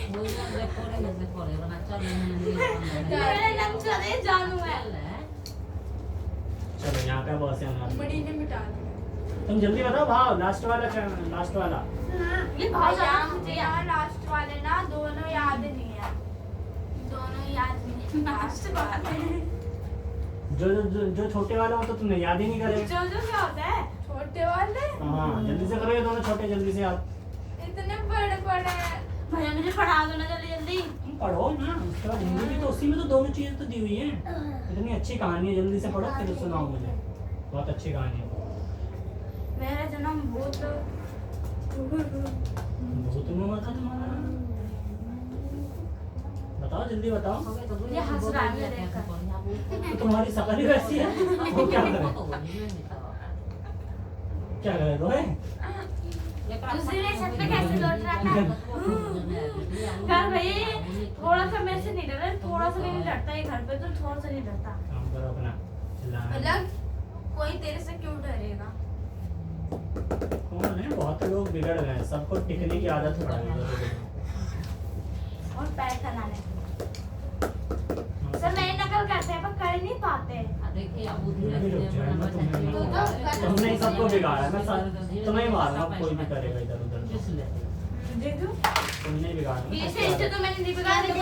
वो ये कोरे बना चल
मेरा नाम चले जानू है।
चलो यहाँ पे बहुत से अनार।
बड़ी ने मिटा दिया।
तुम जल्दी बताओ भाव, लास्ट वाला क्या? लास्ट वाला
ये भाव ज्यादा मुझे यहाँ लास्ट वाले ना दोनों याद नहीं है। दोनों याद नहीं लास्ट वाले।
जो छोटे वाला हो तो तुमने याद ही नहीं करे।
जो क्या होता है? छोटे वाले?
हाँ जल्दी से करो, ये दोनों छोटे, जल्दी से आप
इतने बड़े बड़े। भैया मुझे पढ़ा दो ना जल्दी जल्दी।
पढ़ो ना, उसके बाद हिंदी भी तो उसी में तो दोनों चीजें तो दी हुई है। इतनी अच्छी कहानी है, जल्दी से पढ़ो फिर सुनाओ मुझे। बहुत अच्छी कहानी है।
मेरा जन्म भूत
भूत में हुआ था तुम्हारा? बताओ जल्दी बताओ।
ये हंस रहा है मेरे देखकर।
तो तुम्हारी शक्ल ही वैसी है, वो क्या करे? क्या करे रोए?
दूसरे ने छत पे कैसे लौट रहा था? घर भाई थोड़ा सा मेरे से नहीं डर रहा, थोड़ा सा नहीं डरता है घर पे तो थोड़ा सा नहीं डरता।
काम करो अपना, चिल्लाना नहीं।
मतलब कोई तेरे से क्यों डरेगा?
कौन है? बहुत लोग बिगड़ गए हैं, सबको टिकने की आदत पड़ गई है।
और पैर फैलाने सर मेरी नकल करते हैं पर कर नहीं पाते।
देखिए अब
तुमने ही सबको बिगाड़ा है। मैं तुम्हें ही मारूंगा, कोई भी करेगा इधर उधर।
देखो
तुमने ही बिगाड़ा है।
ये से तो मैंने नहीं बिगाड़ा देखो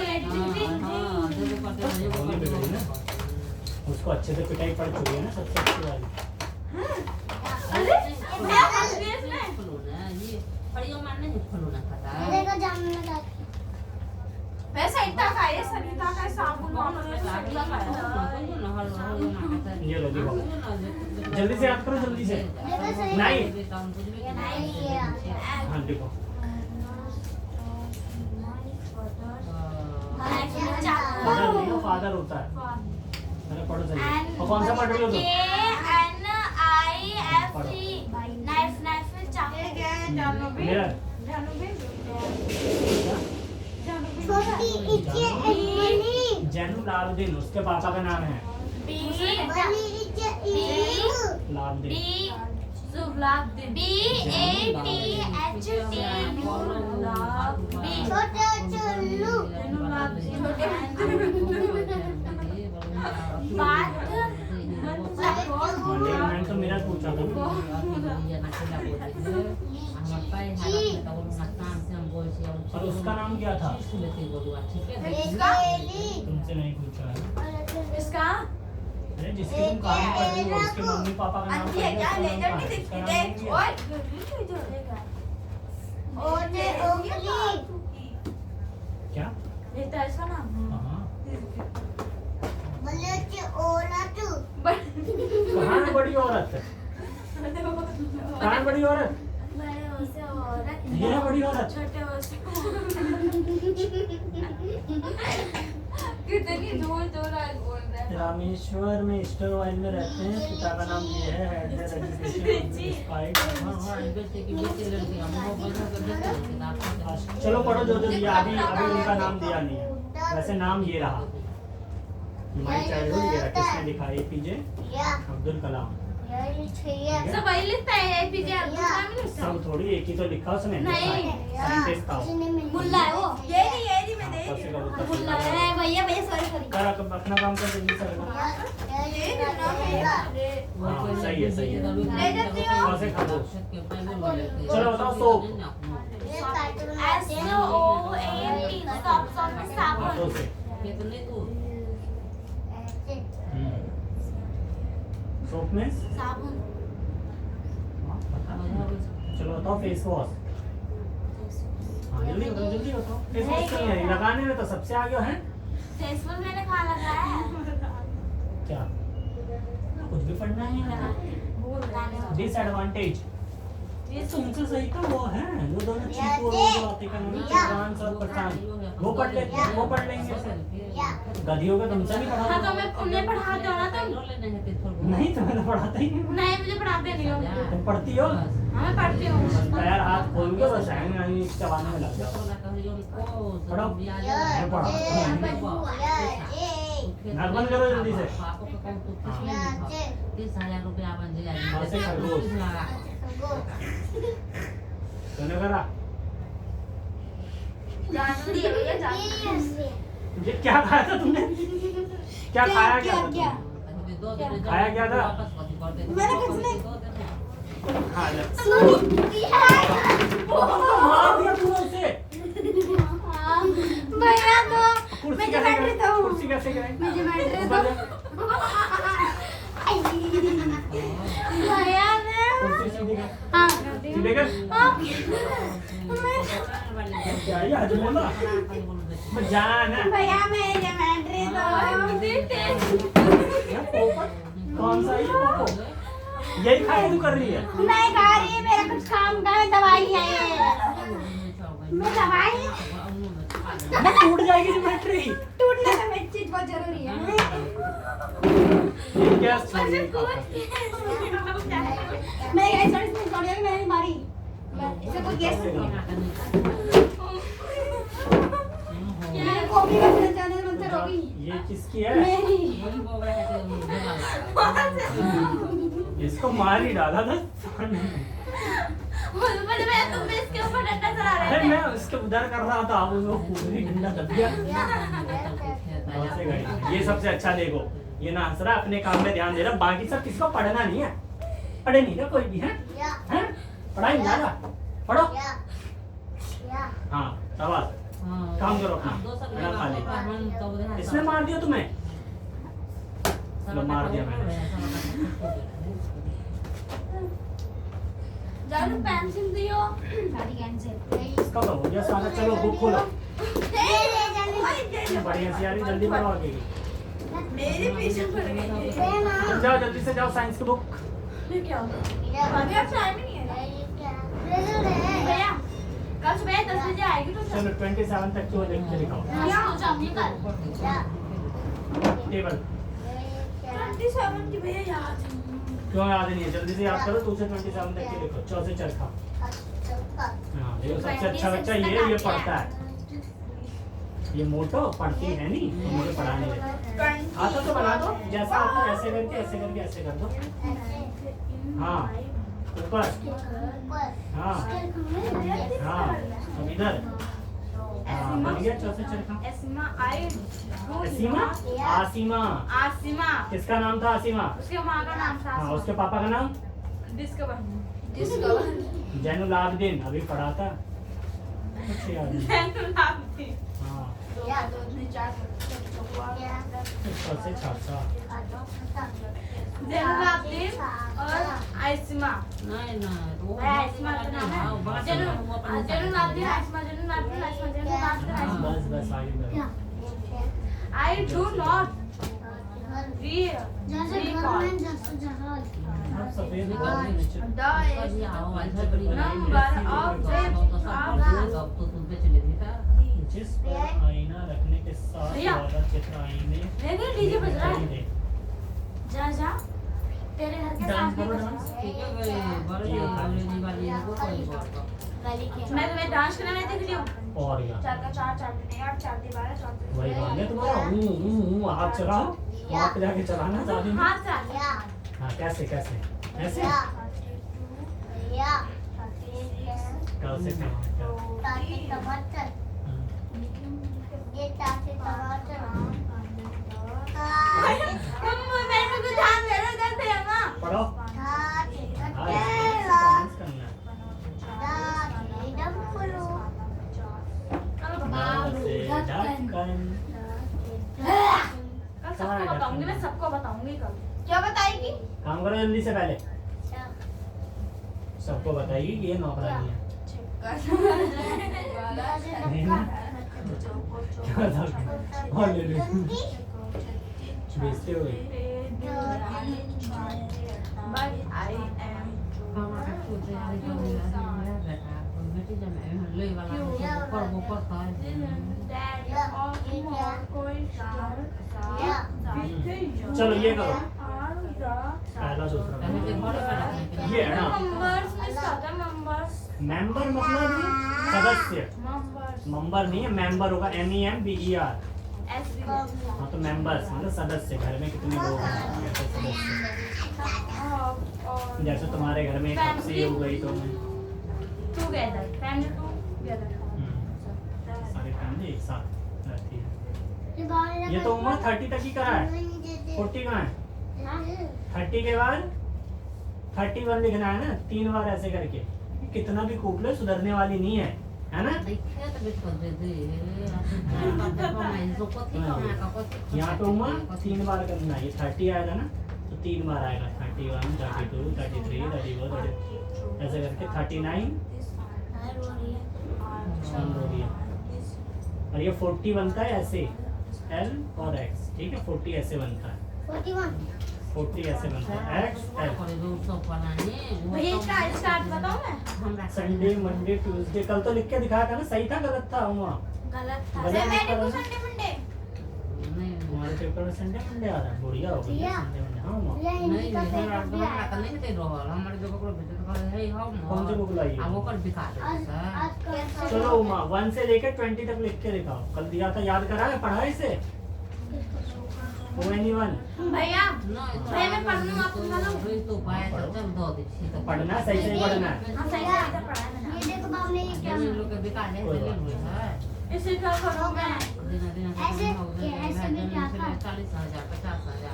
वो नहीं बिगड़ी ना, उसको अच्छे से पिटाई पड़ चुकी है ना, सबसे अच्छी वाली।
अरे मैं फंस गई इसमें।
मेरे को जानना था।
वैसा इतना का ये सरिता का साबुन वाला
ये लो देखो, जल्दी से याद करो, जल्दी से। नहीं हाँ देखो, फादर नहीं हो, फादर होता है। अरे पढ़ो जल्दी। और कौन सा पढ़ रही हो तुम?
नाइफ नाइफ में चाकू
मेरा
छोटी इच्छे मनी
जैनू लालदीन उसके पापा का नाम है।
बनी इच्छे
लालदीन।
छोटे चुल्लू
मैंने तो मेरा पूछा था। और उसका नाम क्या था?
इसका
तुमसे नहीं पूछा है।
इसका
अरे जिसके तुम काम पढ़ रही हो उसके मम्मी पापा का नाम
आंटी
पढ़
है
लो,
क्या
उसका नाम
लेजर
कहाँ
नहीं
है?
दिखती
उसका नाम
देख
नहीं है।
ओए
ओने ओली
क्या?
ये तो इसका नाम
हाँ
बोले कि ओला तू
कहाँ है बड़ी औरत? कहाँ है बड़ी औरत?
बड़े उसे औरत
ये है बड़ी औरत।
छोटे उसे कितनी दूर दूर आज बोल रहा है
रामेश्वर में ईस्टर ऑयल में रहते हैं। पिता का नाम ये है, हेड एजुकेशन। चलो पढ़ो जो जो दिया, अभी अभी उनका नाम दिया नहीं है। वैसे नाम ये रहा, माई चाइल्डहुड ये रहा। किसने लिखा? APJ
या
अब्दुल कलाम।
ये चाहिए
सब वही लिखता है एपीजे अब्दुल कलाम ही लिखता है
सब थोड़ी एक ही तो लिखा उसने।
नहीं।
साइंटिस्ट था वो।
मुल्ला है वो ये नहीं मैं दे
ऊपर से करो, ऊपर से
मुल्ला
करो।
है भैया भैया सॉरी सॉरी
कर अपना काम कर जल्दी से करो। हाँ सही है सही है। वहाँ से खा लो। चलो बताओ सोप।
SOAP सॉप सॉप में
हाथों
साबुन
से। सोप में
साबुन
चलो बताओ फेस वॉश। हाँ जल्दी बताओ जल्दी बताओ। फेस वॉश क्यों है? लगाने में तो सबसे आगे है।
फेस वॉश मैंने कहाँ लगाया है
क्या? कुछ भी पढ़ना है यहाँ।
वो लगाने वाला
डिसएडवांटेज ये तुमसे सही तो वो है जो दोनों चीप और वो बातें करने चांस और परेशान वो पढ़ लेते हैं, वो पढ़ लेंगे। गधियों का तुमसे नहीं पढ़ा।
हाँ तो मैं उन्हें पढ़ाते हो ना तुम
नहीं तुम्हें तो पढ़ाता ही नहीं।
नहीं मुझे पढ़ाते नहीं हो
तुम पढ़ती हो?
हाँ मैं पढ़ती हूँ
पैर हाथ खोल के बस हैंग नहीं चबाने में लग जाओ। पढ़ो। मैं पढ़ाता हूँ। नाक बंद करो जल्दी से।
30,000 रुपया बन जाएगा।
ऐसे खरगोश। तूने करा?
जानू दिए भैया जानू
ये क्या खाया था तुमने? क्या खाया क्या था तुमने? खाया क्या था?
मैंने कुछ नहीं।
खा ले। मार दिया तूने उसे।
भैया तो
कुर्सी
मैं
कैसे
बैठ
गिराई?
रही हूँ
कुर्सी कैसे गिराई?
मुझे बैठ रही
ऊपर जा।
भैया ने
कुर्सी सीधी कर।
हाँ
सीधे कर। क्या ये हजमोला? मैं जाना।
भैया मैं ये बैठ रही तो
ये पोपट? कौन सा ये पोपट? यही खाया तू कर रही है?
नहीं खा रही है मेरा कुछ काम का है दवाई है ये मैं दवाई
मैं टूट जाएगी जो बैटरी।
टूटने में एक चीज बहुत जरूरी है
ये गैस छोड़ने का।
मैं गैस छोड़ इसमें छोड़ दिया मैंने मारी इसे कोई गैस ये कॉपी का चैनल मन से रोगी
ये किसकी है?
मेरी
इसको मार ही डाला था।
मुझे मैं तुम भी इसके ऊपर डंडा चला
अरे
रहे थे
मैं उसके उधर कर रहा था, अब वो पूरी डंडा दब गया। ऐसे गई। ये सबसे अच्छा देखो, ये ना हंस रहा, अपने काम में ध्यान दे रहा, बाकी सब किसको पढ़ना नहीं है। पढ़े नहीं ना कोई भी है? हैं? पढ़ाई नहीं जा पढ़ो। हाँ शाबाश, काम करो अपना। मेरा खा ले। इसने मार दिया तुम्हें? चलो मार दिया मैंने।
जानू पेंसिल दियो सारी कैंसिल
इसका तो हो गया सारा। चलो बुक खोलो। बढ़िया सी आ रही, जल्दी पढ़ो आगे की।
मेरे पीछे पड़ गई
जाओ जल्दी से जाओ, साइंस की बुक।
ये क्या होगा अभी अब टाइम ही नहीं है भैया कल सुबह 10 बजे आएगी तो
चलो 27 तक की वो देख के दिखाओ।
क्या हो जाएगी कल
टेबल
27 की भैया याद है
क्यों याद नहीं है? जल्दी से याद करो। 2 से 27 तक की लिखो। चौ से चरखा। हाँ देखो सबसे अच्छा बच्चा ये पढ़ता है। ये मोटो पढ़ती है नहीं, तो मुझे पढ़ाने दे। हाथों से बना दो, जैसा आता है ऐसे करके ऐसे करके ऐसे कर दो। हाँ ऊपर। हाँ हाँ अब इधर। हाँ बन गया चौ से चरखा।
एस्मा आई
असीमा? आसीमा।
आसिमा
किसका नाम था आसीमा?
उसके माँ का नाम था
हाँ उसके पापा का नाम?
डिस्कवर
जैनुल आबदीन। अभी पढ़ा था कुछ याद नहीं। हाँ चौ से छाछा।
जैनुलाब्दीन और आइस्मा।
नहीं ना वो
आइस्मा का नाम है जैनुलाब्दीन आइस्मा जैनुलाब्दीन आइस्मा जैनुलाब्दीन आइस्मा।
बस बस आगे बढ़ो।
I do not
जैसे घर में जैसे जहाज
आप सफेद कर नीचे
the
जिस पर आईना रखने के साथ
भैया।
वाला चित्र आईने
देखिए डीजे बज रहा है।
दे।
जा जा तेरे घर के
डांस
सामने
करो
बज रहा
डांस।
है।
ठीक है भाई बड़े अंग्रेजी वाली है वो कोई बात
मैं तुम्हें डांस करना नहीं देख रही हूँ।
और यार
4 का 4 4 3 8 4 3 12 4
वही बात है तुम्हारा हाथ चलाओ वहाँ पे जाके चलाना शादी में।
हाथ से
या
हाँ कैसे कैसे ऐसे
या या
कैसे
ताकि टमाटर ये ताकि टमाटर
मैं तो ध्यान दे रहा था थे मां।
पढ़ो
ताकि
डांस करना
ताकि डम्बरू
दाल से ढक्कन
कल सबको बताऊंगी मैं सबको बताऊंगी कल। क्या बताएगी?
काम करो जल्दी से पहले सबको बताइए कि ये नौकरानी है नहीं ना? क्या था? और ले लो बेचते हो गए
But I am daddy of more कोई
चलो ये करो
are the
पहला दूसरा ये है ना
members में सादा members
मेंबर मतलब सदस्य
members
मेंबर नहीं है मेंबर होगा MEMBER
S
हाँ तो मेंबर्स मतलब सदस्य घर में कितने लोग हैं ऐसे सदस्य
और
जैसे तुम्हारे घर में एक हफ्सी हो गई तो मैं
together family together
सारी फैमिली एक साथ रहती है
ये बाहर
ये तो उम्र 30 तक ही करा है 40 कहाँ है 30 के बाद 31 लिखना है ना 3 बार ऐसे करके कितना भी कूट लो सुधरने वाली नहीं है है ना यहाँ पे उम्र 3 बार करना है ये 30 आया था ना तो 3 बार आएगा 31 32 33 34 ऐसे करके 39 और ये 40 बनता है ऐसे L और X ठीक है 40 ऐसे बनता है 40 ऐसे बनता है X L
भैया स्टार्ट बताऊं मैं
संडे मंडे ट्यूसडे कल तो लिख के दिखाया था ना सही था गलत था वहाँ
गलत था
गलत
मैंने
था
को
ना?
संडे मंडे
तुम्हारे पेपर में संडे मंडे आ रहा है बढ़िया हो गया संडे मंडे हाँ माँ कौन सी बुक लाई है चलो माँ 1 से लेकर 20 तक लिख के दिखाओ कल दिया था याद करा है पढ़ा इसे anyone
भैया भैया मैं पढ़ लूं आप सुना लो
पढ़ना सही से पढ़ना है
हां सही से पढ़ा है मैंने
ये देखो बाप ने ये क्या
इसे क्या करूं मैं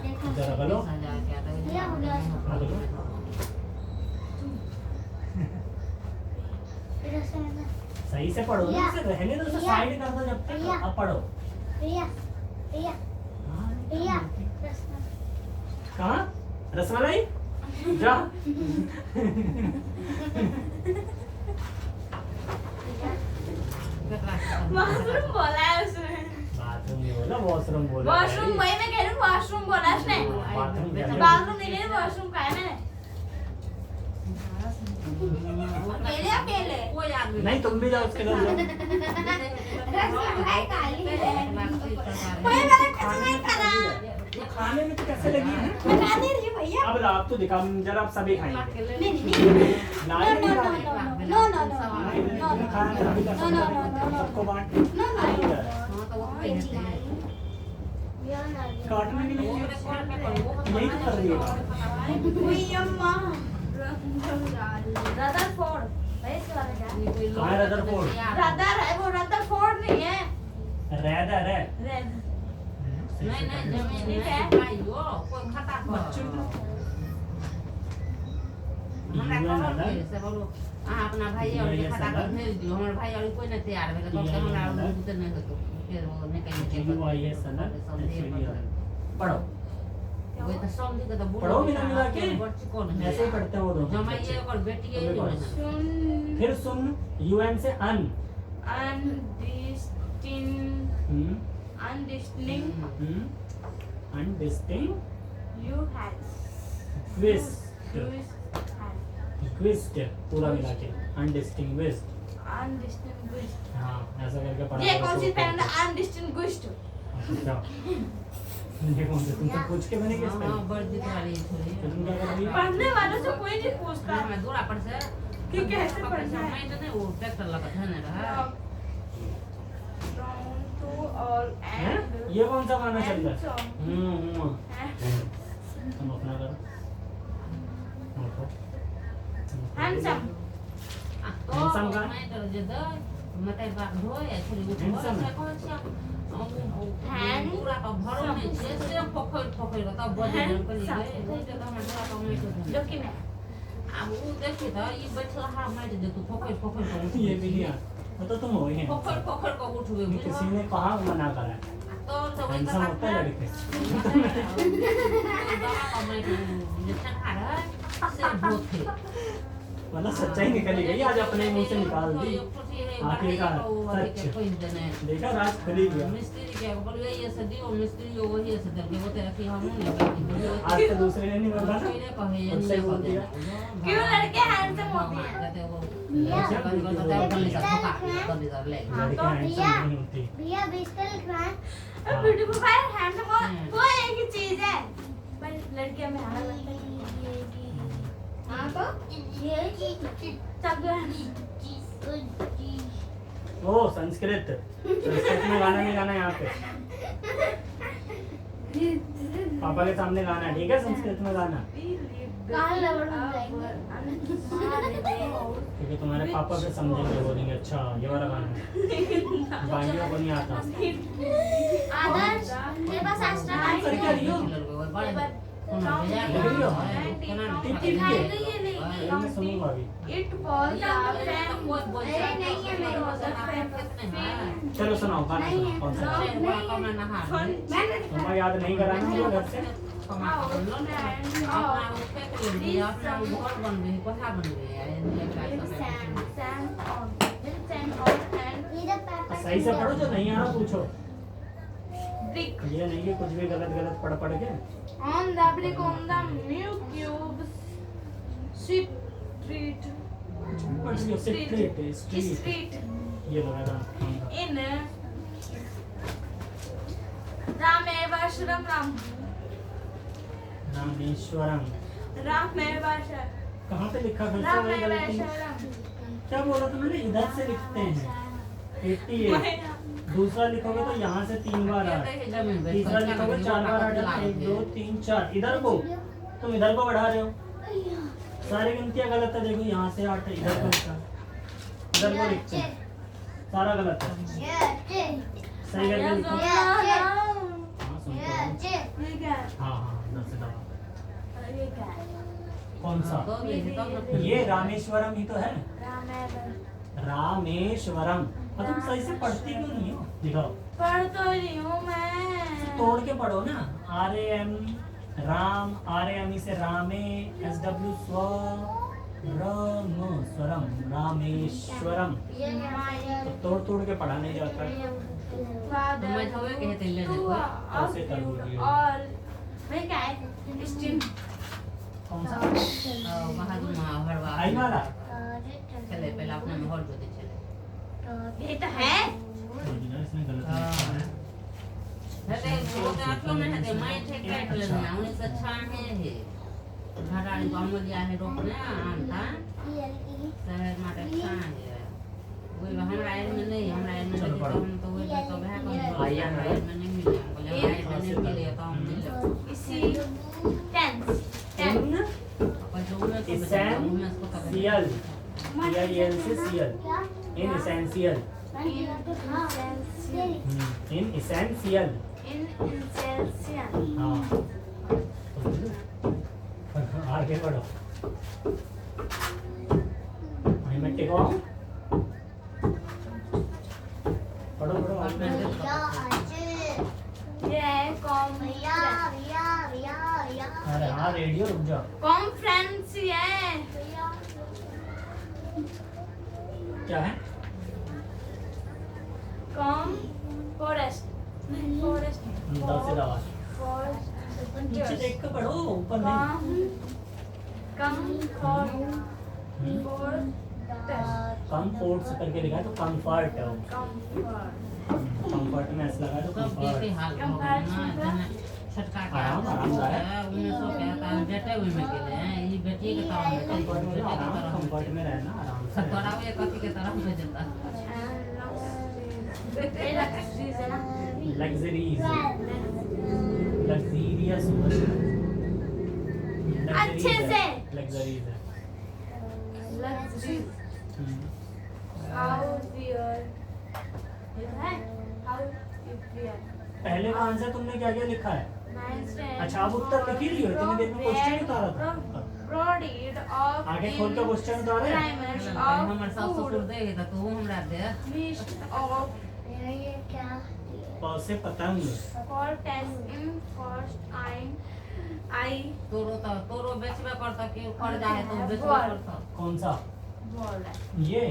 देखो
जरा बोलो
भैया हो गया
हाँ बोलो
इधर से
सही से पढ़ो ना इसे रहने दो साइड कर दो जब तक अब पढ़ो
भैया भैया भैया
कहाँ रसमलाई जा
वॉशरूम बोला है उसने
बाथरूम नहीं बोला वॉशरूम बोला
वॉशरूम वही मैं कह रही हूँ वॉशरूम बोला उसने
बाथरूम क्या है?
बाथरूम नहीं कह रही वॉशरूम का है मैंने अकेले अकेले
नहीं तुम भी जाओ उसके घर जाओ खाने में तो कैसे लगी है अब आप तो दिखा जरा आप सभी खाएंगे सबको बांट काटने के लिए यही तो कर रही है
रदरफोर्ड भाई इसके बारे में क्या
कहाँ है रदरफोर्ड
रदर है वो रदरफोर्ड नहीं है
रैदर है
रेड
अपना भाई और खाता कर भेज दियो हमर भाई और कोई नहीं तैयार भेल तो हमरा दूध नहीं होतो फिर वो नहीं कहीं
आई है सनद पढ़ो
वो तो समझ के तो
पढ़ो बिना मिला के।
बच्ची कौन है
ऐसे ही पढ़ते हैं वो दोनों
जमाई
बच्चे।
और बेटी है
तुम्हें पढ़ो।
सुन
फिर सुन, UN से अन।
अनडिस्टिंग
अनडिस्टिंग
यू हैड
क्विस्ट पूरा मिला के अनडिस्टिंग्विश्ड।
अनडिस्टिंग्विश्ड
हाँ ऐसा करके पढ़ा
ये
करो
कौन सी
तो-
पेन है अनडिस्टिंग्विश्ड
अच्छा ये कौन से तुमसे पूछ के बनेगी इसका?
हां वर्जित वाली थोड़ी
तो तुम क्या करोगी?
पढ़ने वालों से कोई नहीं पूछता
मैं दूरा पर से
कि कैसे पढ़ना है
मैं तो नहीं वो ट्रैक्टर लगा था ना रहा
From to all
हैं?
and
ये कौन सा गाना चल रहा है?
song.
तुम अपना करो। देखो।
Handsome.
Handsome का?
मैं तो जद मत बात होए थोड़ी वो
Handsome.
से कौन सा
Hand.
पूरा का भरो में से पकड़ तब बजे जन कर लिए नहीं तो हम दूरा का मैं तो
Document.
अब वो देखे तो ये बैठला हां मैं तो तू पकड़ को
ये भी नहीं आता। वो तो तुम हो ही हैं।
पकड़ को उठवे
किसी ने कहा मना करा है।
तो वही
हैंडसम होता है लड़के। मतलब सच्चाई निकली गई आज अपने मुंह से निकाल दी। आखिरकार सच। देखा राज खुली गया।
मिस्त्री क्या बोल ये सदी और मिस्त्री वही है सदर के होते रखी हम नहीं
आज तो दूसरे ने नहीं बोला ना। उससे बोल दिया।
क्यों लड़के हैंडसम होते हैं
लड़के हैंडसम नहीं होती।
भैया बिस्तर लिखना है
ब्यूटीफुल फायर हैंडसम वो एक ही चीज है पर लड़कियां में हाल लगता है हाँ तो
ये चीज
सब
ओ संस्कृत में गाना नहीं गाना यहाँ पे। पापा के सामने गाना है, ठीक है? संस्कृत में गाना
कहाँ लवड़ हो जाएंगे
क्योंकि तुम्हारे पापा फिर समझेंगे, बोलेंगे अच्छा ये वाला गाना है। बांडियों को नहीं आता।
आदर्श मेरे पास एक्स्ट्रा
कर क्या रही हो? मैं सुनूंगा अभी।
इट वॉज
चलो सुनाओ गाना सुनाओ कौन सा? तुम्हें याद नहीं कराना मुझे घर से? सही से पढ़ो, जो नहीं आ रहा पूछो। ये नहीं कि कुछ भी गलत गलत पढ़ के।
On the brick on the new cubes, street
street ये लगा
in रामेश्वरम
रामेश्वरम।
रामेश्वरम
कहाँ पे लिखा फिर से वही गलती? क्या बोला तुमने? इधर से लिखते हैं 88। दूसरा लिखोगे तो यहाँ से 3 बार आ, तीसरा लिखोगे 4 बार आ जाता है। 1 2 3 4 इधर को तुम इधर को बढ़ा रहे हो। सारी गिनतियाँ गलत है। देखो यहाँ से 8 है, इधर को लिखा, इधर को लिखते हैं, सारा गलत है। सही करके लिखो। हाँ सुनते हो। हाँ हाँ इधर से दबा। कौन सा? ये रामेश्वरम ही तो है। रामेश्वरम। और तुम सही से पढ़ती क्यों नहीं हो? दिखाओ।
पढ़ तो रही हूँ मैं।
तोड़ के पढ़ो ना। RAM राम, RAM से रामे, SW स्वरम, रामेश्वरम। तो तोड़ तोड़ के पढ़ा नहीं जाता है। ऐसे करोगी।
और मैं क्या है? स्टीम
कौन सा? आई वाला?
चले पहले अपने माहौल को दे चले
ये तो है।
इसमें गलत है।
हते वो तो आठों में हते मैं ठीक काट लेना 1996 है घाटाड़ी को अमलिया है रोकने आंता शहर माटे कहां है वो हमरा एन में नहीं, हमरा एन में नहीं तो हम तो वही तो वह को आया में नहीं मिले हमको जब आए नहीं मिले तो हम मिले
इसी टेंस
अपन जो में तो मैं इसको कर
CL से CL in essential in essential हाँ आगे बढ़ो। मैं टिको पढ़ो पढ़ो
भैया
ये कॉम
भैया भैया भैया
अरे हाँ रेडियो रुक जाओ।
कॉन्फ्रेंस है।
क्या है?
कॉम फॉरेस्ट फॉरेस्ट
दस से दवा नीचे देख कर पढ़ो, ऊपर नहीं। कंफर्ट करके लिखा है तो कंफर्ट है। कंफर्ट में ऐसा लगा है तो कंफर्ट। आराम आरामदायक।
बेटे हुए में गेले हैं ये बेटी के तरह
कंफर्ट में रहना आराम से।
तोरा ये कथी के तरह भेजता
लग्जरीज लग्जरियस
अच्छे से।
लग्जरीज है। पहले का आंसर तुमने क्या क्या लिखा है? अच्छा अब उत्तर लिख ही लियो, इतनी देर में क्वेश्चन उतारा था। आगे खोल के क्वेश्चन उतारे।
हमर सास ससुर दे त तू हमरा दे
ये क्या
से पतंग।
तोरो बेचबे करता कि कर जाए तो बेचबे करता
कौन सा? ये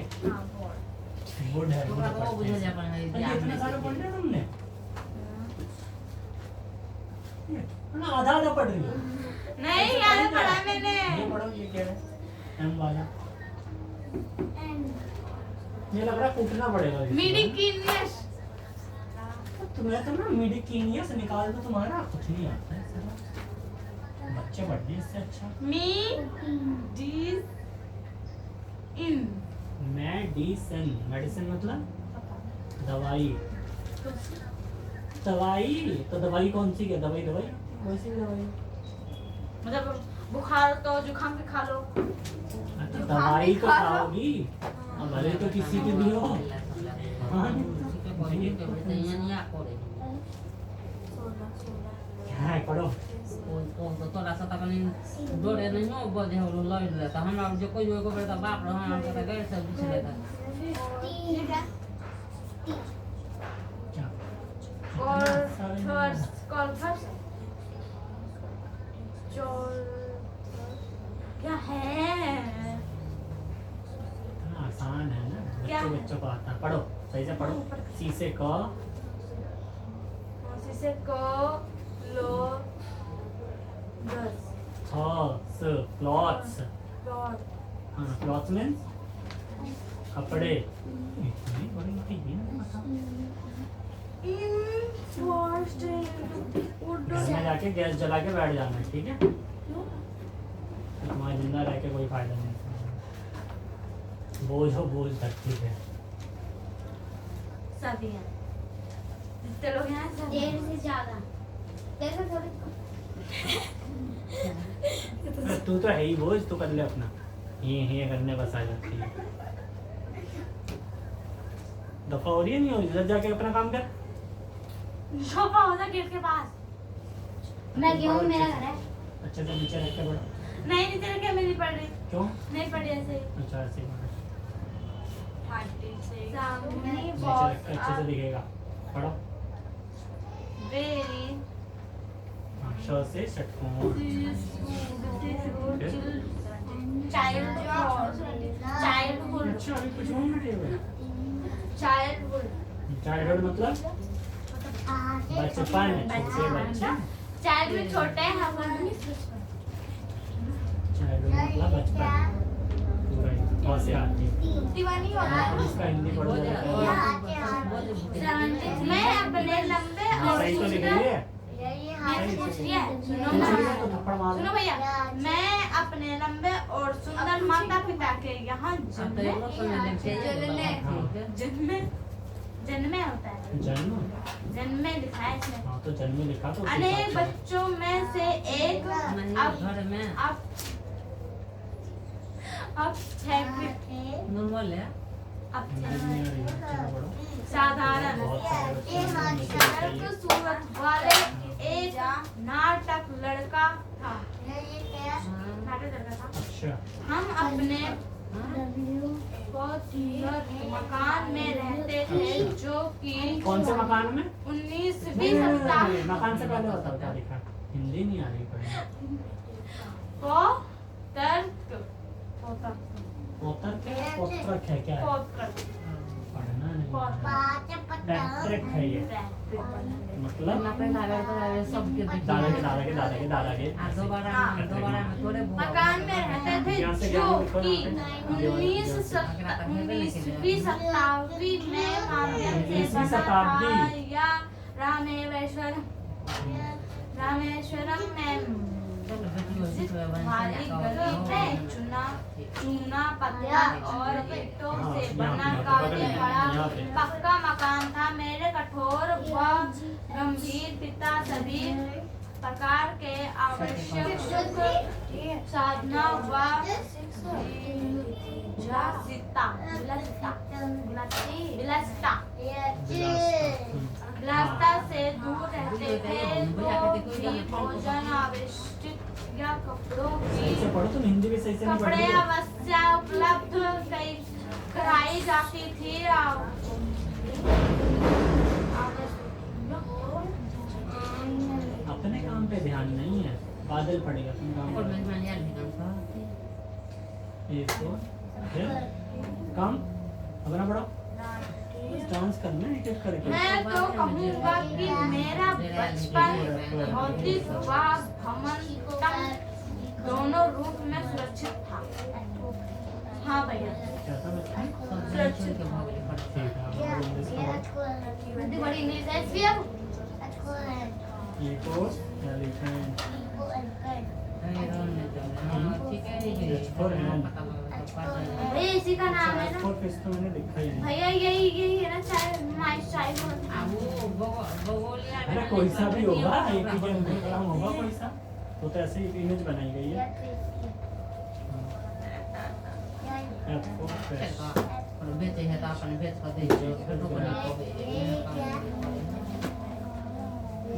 वुड है।
तोरा तो बुझे जा पर है
ये इतने सारे पढ़ लिया तुमने? ना आधा आधा पढ़ रही हो।
नहीं यार पढ़ा मैंने।
ये पढ़ो, ये क्या है? एम वाला ये लग रहा है कूटना पड़ेगा इसको।
मिडिकिनियस
तुम्हें तो ना मिडिकिनियस निकाल दो, तुम्हारा कुछ नहीं आता है साला। बच्चे पढ़ने इससे अच्छा। मेडिसिन मेडिसिन मतलब दवाई। दवाई तो दवाई कौन सी है? दवाई वैसी दवाई
मतलब बुखार तो जुकाम के खा लो।
अच्छा दवाई तो खाओगी, अब भले तो किसी की भी हो। क्या है पढ़ो।
तोरा से तकनी डोरे नहीं हो बोझे हो लड़ ले त हमरा जो कोई को बेटा बाप रे हम के गैर से बिछ लेता
क्या
और फर्स्ट क्या है?
आसान है ना,
क्या है?
बच्चों को आता है। पढ़ो सही से पढ़ो। शीशे को
लो
क्लॉथ्स। हाँ क्लॉथ्स मीन्स कपड़े। इतनी बड़ी मोटी ये ना घर में जाके गैस जला के बैठ जाना है, ठीक है? तुम्हारा जिंदा रह के कोई फायदा नहीं। बोझ हो बोझ तक, ठीक है?
सभी हैं जितने लोग हैं सभी।
डेढ़ से ज्यादा देखो थोड़ी
तू तो है ही बोझ, तू कर ले अपना। ये करने बस आ जाती है। दफा हो रही है नहीं हो रही? इधर जाके अपना काम कर।
शोभा होता गेट के पास।
मैं गेहूं मेरा घर है।
अच्छे से नीचे रख के पढ़ो।
नहीं नीचे रखे मेरी पढ़ रही।
क्यों?
नहीं पढ़ी ऐसे।
अच्छा ऐसे ही पढ़ो।
सामने
नीचे रख के अच्छे से दिखेगा। पढ़ो।
वेरी
श से षटकोण।
चाइल्डहुड
अच्छा अभी कुछ और नहीं है। चाइल्डहुड मतलब बचपन, छोटे बच्चे।
चाइल्ड में छोटे हैं हम।
चाइल्डहुड मतलब बचपन पूरा ही। कौन से आती है?
दीवानी होता है।
इसका हिंदी पढ़ो जरा।
मैं अपने लंबे और
सही तो लिख रही है।
सुनो
तो थप्पड़ मार
सुनो भैया, मैं अपने लंबे और सुंदर माता पिता के यहाँ जन्मे होता है। जन्मे लिखा है इसमें।
हाँ तो जन्म लिखा तो उसी
अनेक
हिसाब से।
बच्चों में से एक
घर में
अब
नॉर्मल है
साधारण
बहुत सारे बच्चे हैं।
सूरत वाले एक नाटक लड़का था।
अच्छा
हम अपने मकान में रहते थे जो कि
कौन से मकान में?
19वीं सदी
मकान से पहले बताओ क्या लिखा? हिंदी नहीं आ रही पढ़ने। पोतर्क है, पोतर्क है क्या है? पढ़ना नहीं। पैट्रिक है ये। मतलब
सबके
दादा के दादा के दादा के दादा के।
दोबारा में थोड़े
मकान में रहते थे
यहाँ से
जो
क्या
कि
लिखो ना?
19वीं शताब्दी में माध्यम से
19वीं
बना
शताब्दी।
था या रामेश्वरम में भारी गली में चूना पत्थर और ईंटों से बना काफी बड़ा पक्का मकान था। मेरे कठोर व गंभीर पिता सभी प्रकार के आवश्यक सुख साधना व विलासिता से दूर रहते थे। तो भी भोजन आवश्यक या कपड़ों
सही से
की
पढ़ो, तुम हिंदी भी सही से नहीं पढ़
कपड़े
रही हो।
अवश्य उपलब्ध कराई जाती थी।
अपने काम पे ध्यान नहीं है। बादल पड़ेगा तुम काम
और
करो।
मैं यार भी काम था
एक तो फिर काम अपना पढ़ो। डांस करना है, एक करके।
मैं तो कहूँगा कि मेरा बचपन भौतिक व भ्रमणतम दोनों रूप में सुरक्षित था। हाँ भैया,
क्या था बच्चा?
सुरक्षित।
ठीक है, अब इंग्लिश पढ़ो।
हिंदी बड़ी इंग्लिश है इसलिए
एक और एलिफेंट।
ठीक है
भैया इसी का नाम है ना
और फिर तो मैंने लिखा ही नहीं।
भैया, यही है ना चाय माइस चाय
अरे कोई सा भी होगा, एक ही जन का काम होगा कोई सा। तो ऐसे ही इमेज बनाई गई है। F for fish।
बेचे है तो अपन बेच कर दे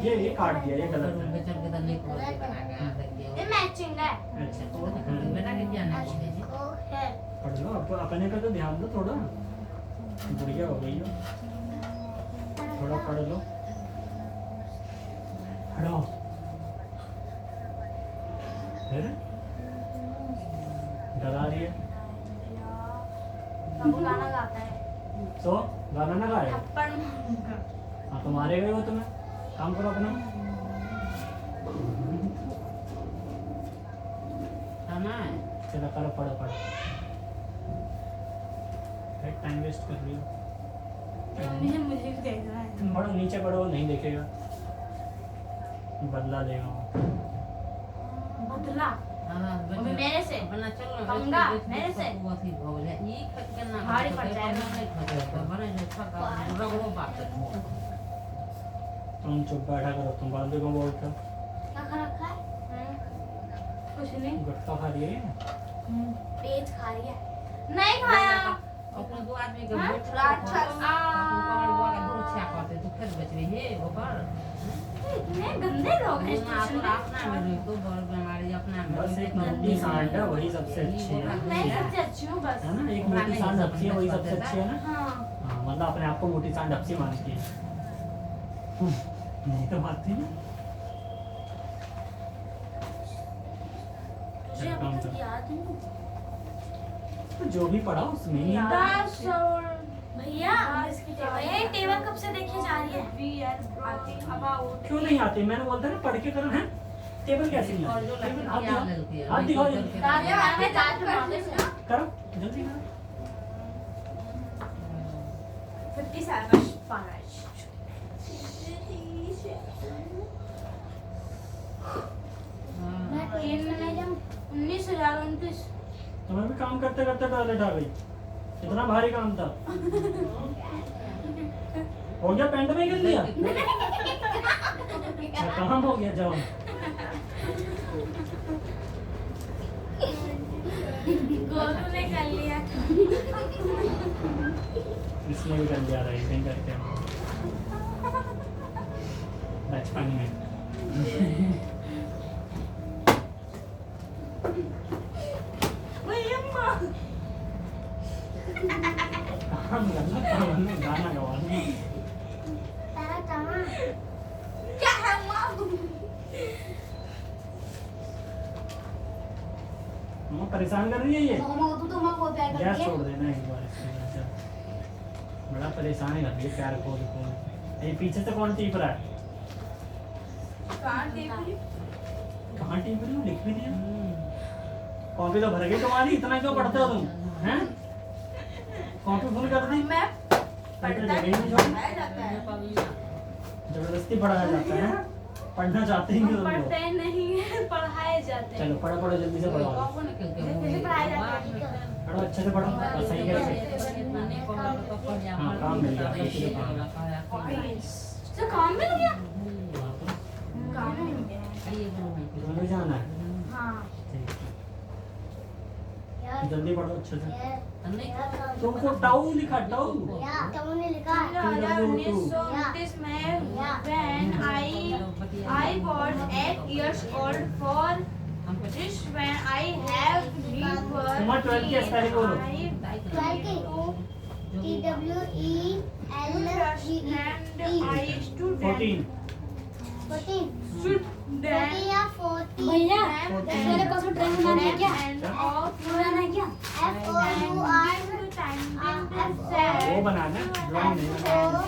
ये काट दिया, ये गलत है।
बेचल के तो नहीं को बना के
ये मैचिंग है।
अच्छा
बेटा के क्या नहीं
पढ़ लो, अब अपने पे तो ध्यान दो थोड़ा। बढ़िया हो गई हो, थोड़ा पढ़ लो। पढ़ो फिर डरा रही है
वो गाना गाता है
तो गाना ना गाए।
थप्पड़
हाँ तो मारे गए हो तुम्हें। काम करो अपना। चलो करो, पढ़ो पढ़ो। टाइम वेस्ट कर रही हो।
मुझे देखना है।
तुम पढ़ो, नीचे पढ़ो, वो नहीं देखेगा, बदला लेगा वो।
बदला मेरे से
अपना चलो
पंगा मेरे से
वो थी भोल है ई खत के ना
भारी पड़ जाएगा।
बने जो थका रगड़ो बात
तुम चुप बैठा करो, तुम बालू को बोलते हो।
क्या खा रखा है? कुछ नहीं,
गुटखा खा रही है।
पेज खा रही है। नहीं खाया।
अपने दो आदमी के
हाँ?
बोल
राक्षस।
कमर बुआ का दूर छा करते तो फिर बच रही है ऊपर
इतने गंदे लोग हैं
अपना अपना में तो बड़ बीमारी अपना में
बस एक मोटी सांड है, वही सबसे अच्छी है।
मैं सबसे अच्छी हूँ बस।
है ना, एक मोटी सांड अच्छी है, वही सबसे अच्छी है ना।
हाँ
हाँ, मतलब अपने आप को मोटी सांड अच्छी मानती है। नहीं तो बात थी ना।
तुझे अभी तक याद नहीं?
तो जो भी पढ़ा उसमें ही है।
भैया ये टेबल कब से देखी जा रही है?
क्यों नहीं आती? मैंने बोलता ना पढ़ के करो। है टेबल कैसे नहीं आती? टेबल हाथ दिखाओ, हाथ दिखाओ जल्दी। करो जल्दी करो।
19,029
तुम्हें भी काम करते करते टॉयलेट आ गई। इतना भारी काम था। हो गया, पेंट में गिर लिया। अच्छा, काम हो गया, जाओ।
गोलू ने कर लिया।
इसने भी कर लिया था, ऐसे ही करते हैं बचपन में। काम करना, गाना गवाना।
क्या है
मम्मा परेशान कर रही है ये।
मम्मा तू तो मां को प्यार
गैस
करती है।
छोड़ देना एक बार इसके बाद से। बड़ा परेशान कर रही है प्यार को। ये पीछे से कौन टीप रहा है? कहाँ टीप रही हूँ? लिख भी दिया। कॉपी तो भर गई तुम्हारी, इतना क्यों पढ़ते हो तुम? हैं? कॉपी फुल कर दी?
मैं
पढ़ता जबरदस्ती पढ़ाया जाता है। पढ़ना चाहते ही नहीं तुम लोग।
पढ़ते नहीं है, पढ़ाए जाते हैं।
चलो पढ़ो पढ़ो जल्दी से पढ़ो।
पढ़ाए जाते हैं।
पढ़ो अच्छे से पढ़ो और सही है। हाँ काम मिल गया। किसी को काम
तो काम मिल गया।
काम मिल गया। तुम्हें भी जाना है?
हाँ।
ठीक है। जल्दी पढ़ो अच्छे से।
नहीं
तुमको टाउ लिखा टाउ।
तुमने लिखा है।
1929 में when I was 8 years old for this when I have
तुम्हारा 12 की स्पेलिंग बोलो।
12 की TWELVE
and I student
14
student
या 40
भैया
Fourteen.
मेरे पास ड्राइंग बनाना है क्या?
and of
बनाना है क्या?
वो बनाना है ड्राइंग नहीं बनाना।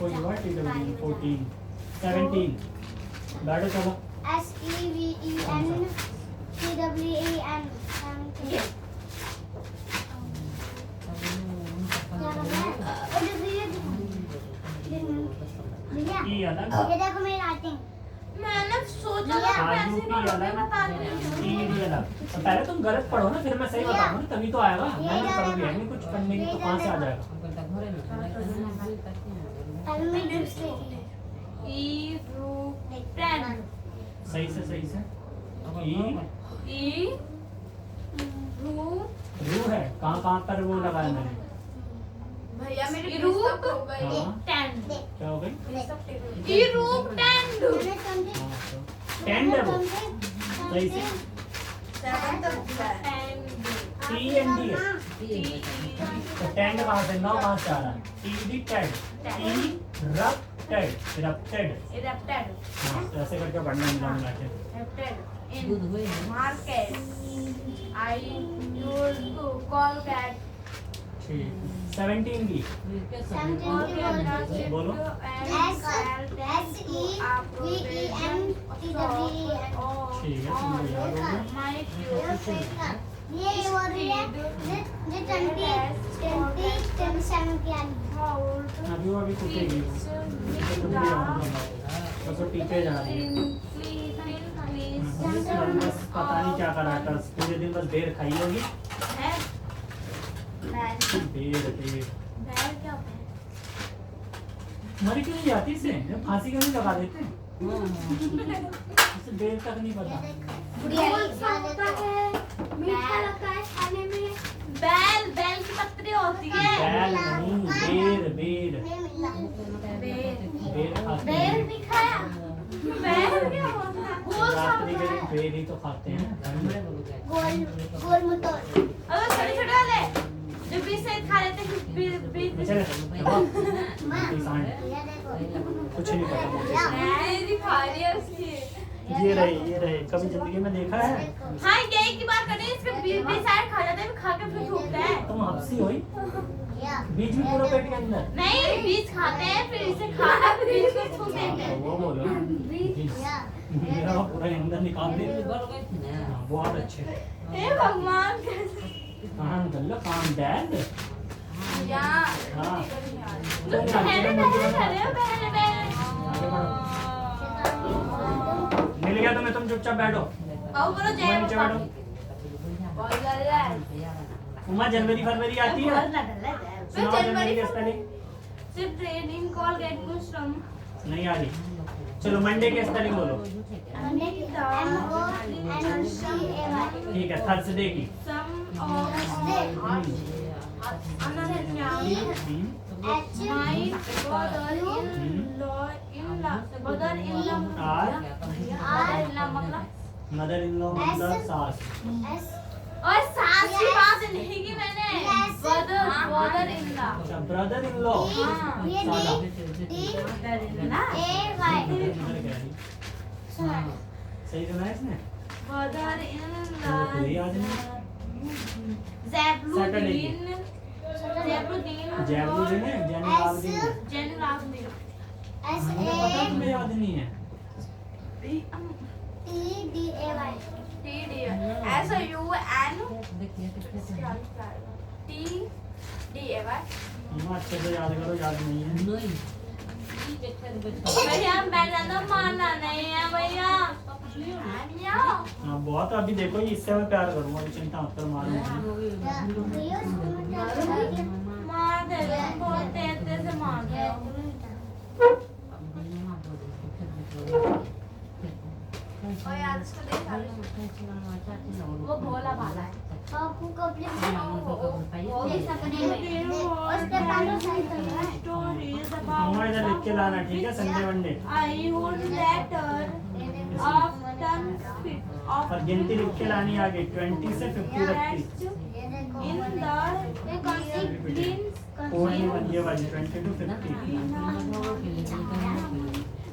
कोई हुआ TW 14 17 बैठो चलो। ई अलग
ये देखो मेरी राइटिंग।
मैंने सोचा था
आलू
कैसे
की
पढ़ोगे
अलग
बता रही
ई भी अलग। तो पहले तुम गलत पढ़ो ना, फिर मैं सही बताऊंगा ना, तभी तो आएगा। मैंने करोगे नहीं कुछ पढ़ने की तो कहाँ से आ जाएगा? सही से ई रू है। कहाँ पर वो लगाया मैंने?
भैया मेरी रूप
हाँ।
टेंड
क्या हो गई?
ई रूप टेंड
टेंड है वो। सही से टी एन डी है। तो टेंड कहाँ से 9 कहाँ से आ रहा है? टी डी टेड ई रप्टेड रप्टेड।
एडेप्टेड
हाँ तो ऐसे करके पढ़ना मिला के।
Adapted in market I used to call that
ठीक 17 की बोलो। ठीक है तुम याद होगा।
ये हो रही है ये 27 की
अभी वो अभी टूटेगी। तुम भी बस वो टीके जा रही है। बस पता नहीं क्या करा था पूरे दिन, बस बेर खाई होगी। बेर मरी क्यों नहीं जाती इससे? फांसी क्यों नहीं लगा देते? इसे बेर तक नहीं पता।
मीठा लगता है खाने में।
बैल बैल की पत्री होती है।
बैल नहीं बेर खाते
बैल
हैं।
भी खाया। बैल क्या होता है? गोल सा
रात्रि
होता
के
है।
दिन बेर ही तो खाते हैं।
गोल मुतोड़।
अगर छोटे छोटे वाले जो बीच से खा लेते हैं बीच
चले किसान
ये देखो
कुछ नहीं पता।
मेरी खा रही है उसकी।
ये रहे कभी जिंदगी में देखा है?
हाँ यही की बात करें, इसके बीच साइड खा जाते हैं, खा के फिर थूकते हैं।
तुम हफ्सी हुई
या
बीच में पूरा पेट के अंदर।
नहीं बीज खाते हैं फिर इसे खाना फिर बीज को थूक देते हैं।
वो बोलो
या
मेरा पूरा अंदर निकाल दे। हाँ, बहुत अच्छे।
हे भगवान कैसे
कहाँ निकल लो काम बैल।
यार
हाँ
तुम पहले पहले खड़े हो पहले पहले।
मिल गया तुम्हें, तुम चुपचाप बैठो।
आओ बोलो जय
नीचे
बाबा।
बैठो।
बहुत गलत है।
उमा जनवरी फरवरी आती है?
फिर
सुनाओ
जनवरी
के स्पेलिंग।
सिर्फ training call gate moves from
नहीं आ रही। चलो मंडे के स्पेलिंग बोलो।
MONCAY
ठीक है थर्सडे की।
Some of another name my brother-in-law
mother in law मतलब सास।
और सास की बात नहीं की मैंने brother-in-law
अच्छा ब्रदर इन लॉ। सही सुना है इसने?
Father in
कोई याद नहीं।
Zebulun
जैबुद्दीन है, जैनुलाब्दीन है।
Jainullabuddin.
मुझे पता है तुम्हें याद नहीं है।
TDAY
S-U-N-T-D-A-Y.
अच्छे से याद करो, याद नहीं है।
नहीं
भैया मैंने तो माना नहीं है भैया।
हाँ बहुत, अभी देखो ये इससे मैं प्यार करूंगा, अभी चिंता मत करो, मारूंगा।
मार दे बहुत तेज से मार दे। और यार इसको देखा वो भोला भाला है।
बापू को अपने
उसके stories
मम्मा इधर लिख के लाना, ठीक है? Sunday one day
I would letter often fit of
और गिनती लिख के लानी आगे, 20 से 50 तक की।
in the
ये वाली 20 to 50।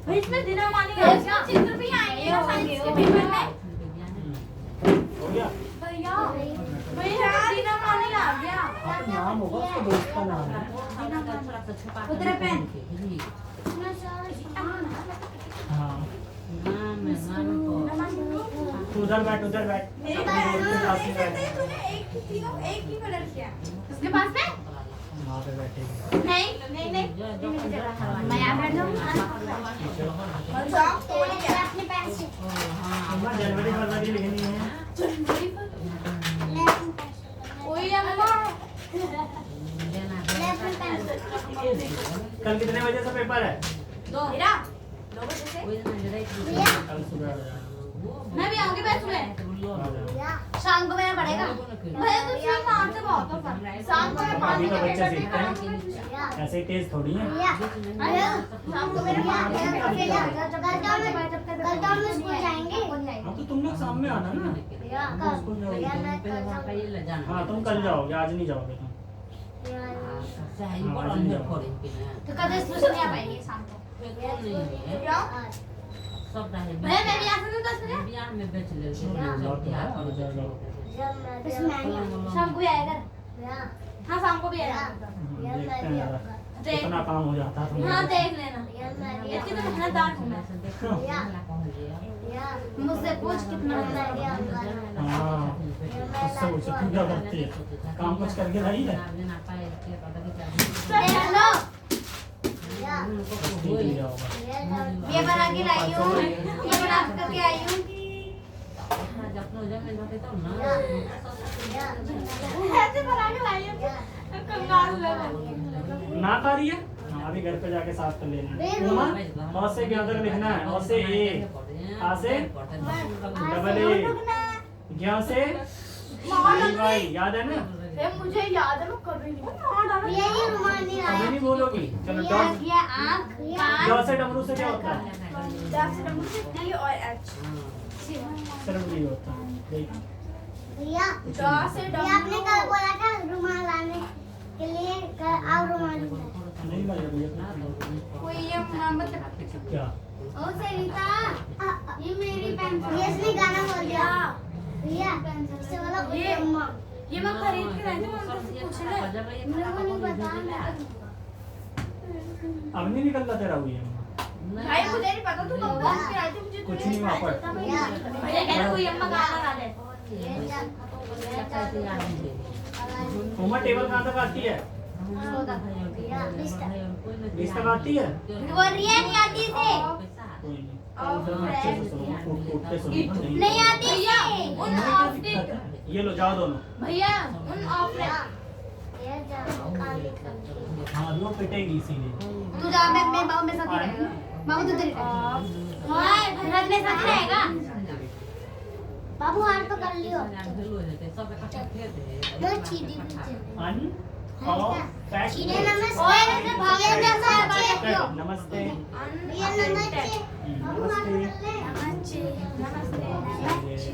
भाई इसमें दिनमानी का चित्र भी आएंगे ना साइंस के पेपर में।
हो गया?
भैया भैया दिनमानी आ गया।
हाँ तो नाम होगा उसका, दोस्त का नाम है।
उधर पेन।
हाँ तू उधर बैठ, उधर बैठ।
मेरे
अपने दोस्त के साथ ही बैठ।
तूने एक ही कलर किया उसके पास में।
वहाँ पे बैठेगी।
नहीं नहीं नहीं मैं यहाँ बैठ जाऊँ।
अपने पैर से
मम्मा जनवरी फरवरी लिखनी है।
ओए अम्मा
कल कितने बजे से पेपर है?
2 मेरा 2 बजे से।
कल सुबह आ जाना।
मैं भी आऊंगी बैठ सुबह।
आ जाना।
शाम को मेरा पड़ेगा भैया तो सुबह मार से बहुत हो शाम को मैं 5
अभी तो
बजे
बच्चे सीखते हैं, ऐसे ही तेज थोड़ी है।
शाम को मेरा
कल तो हम स्कूल जाएंगे।
हाँ तो तुम लोग सामने आना ना। स्कूल जाओगे। हाँ तुम कल जाओगे, आज नहीं जाओगे तुम।
तो कल स्कूल नहीं आ पाएंगे शाम को। क्या भैया मैं भी आ सकती हूँ 10 बजे। शाम को भी आएगा। हाँ शाम को भी आएगा।
देखते हैं जरा कितना काम हो जाता है
हाँ
तुम्हारा।
देख लेना इतनी तो मेहनतदार हूँ मैं। मुझसे पूछ कितना
हाँ उससे पूछो तू क्या करती है, काम कुछ करके लाई है?
हेलो
ठीक ही होगा।
ये बना के लाई हूँ, ये बना करके आई हूँ। ऐसे बना के लाई हूँ कंगाल हुए मैं।
ना खा रही है? हाँ अभी घर पे जाके साफ कर लेना। उमा और से क्या तक लिखना है? और से ए, आ से डबल ए, ज्ञा से वाई, याद है ना?
मुझे याद है मैं कभी नहीं
ये रुमाल नहीं
अभी
आया।
नहीं बोलोगी? चलो डॉट
ये आँख
डॉ से डब्लू से क्या होता है?
डी और एच
सिर्फ डी होता है। देख
भैया
डॉ से
ये आपने कल बोला था रुमाल लाने के लिए, आओ रुमाल लेकर।
नहीं लगा भैया
कोई ये मोहम्मद
क्या?
ओ सरिता, ये मेरी पेंसिल। ये इसने गाना बोल दिया भैया, इससे बोला
ये
अम्मा।
ये मैं खरीद के लाई थी मैं उनसे पूछ ले
मेरे को नहीं पता।
अब नहीं निकल रहा तेरा हुई है?
भाई मुझे नहीं पता तू कब कौन के लाई थी मुझे
कुछ नहीं वहाँ पर।
भैया
भैया कह रहा कोई अम्मा गाना गा ले।
उमा टेबल कहाँ तक आती है? 20 तक आती है?
वो रिया नहीं आती इसे।
कोई नहीं। अच्छे से सुनो, उठ के सुनो।
नहीं आती
भैया उन ऑफ डे
ये लो जाओ दोनों।
भैया उन ऑफ डे
ये जाओ काली।
हाँ अभी वो पिटेगी इसीलिए।
तू जा मैं बाबू मेरे साथ ही रहेगा बाबू तू तेरे हां भरत मेरे साथ ही रहेगा
बाबू हार तो कर लियो। दो चीनी
अन और पैक
चीनी नमस्ते।
ओए भागे जैसा है बात क्यों
नमस्ते।
ये नमस्ते। बाबू हार कर ले।
नमस्ते नमस्ते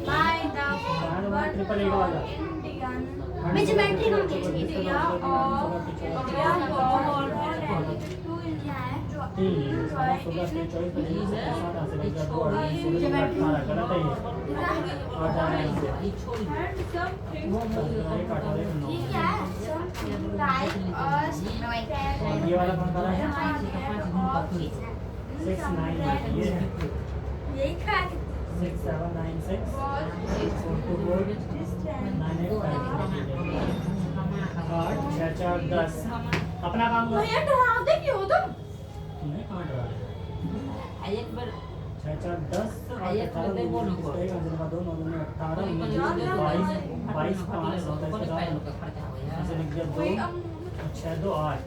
बाय द
ट्रिपल ए वाला।
मैं ज्योमेट्री कंप्लीट की थी यार और
क्या है?
3 16 23 24 25 27 28 29 30 18 गलत है ये 8 आ रहा है
ये छोड़ दो वो मुझे
ये काटा है 9
ये क्या है? Like us,
और ये वाला कौन सा है 6 9 ये
यही क्या है?
6 7 9 6 4 2 4 9 8 8 6 4 10 अपना काम करो
भैया डरावते क्यों हो तुम?
नहीं कहाँ डरा रहे
एक बार
6 4 10
आइए, थोड़ी देर बोलो।
2 9 18
कोई
19 22 5 27 ऐसे लिख दिया 2 6 2 8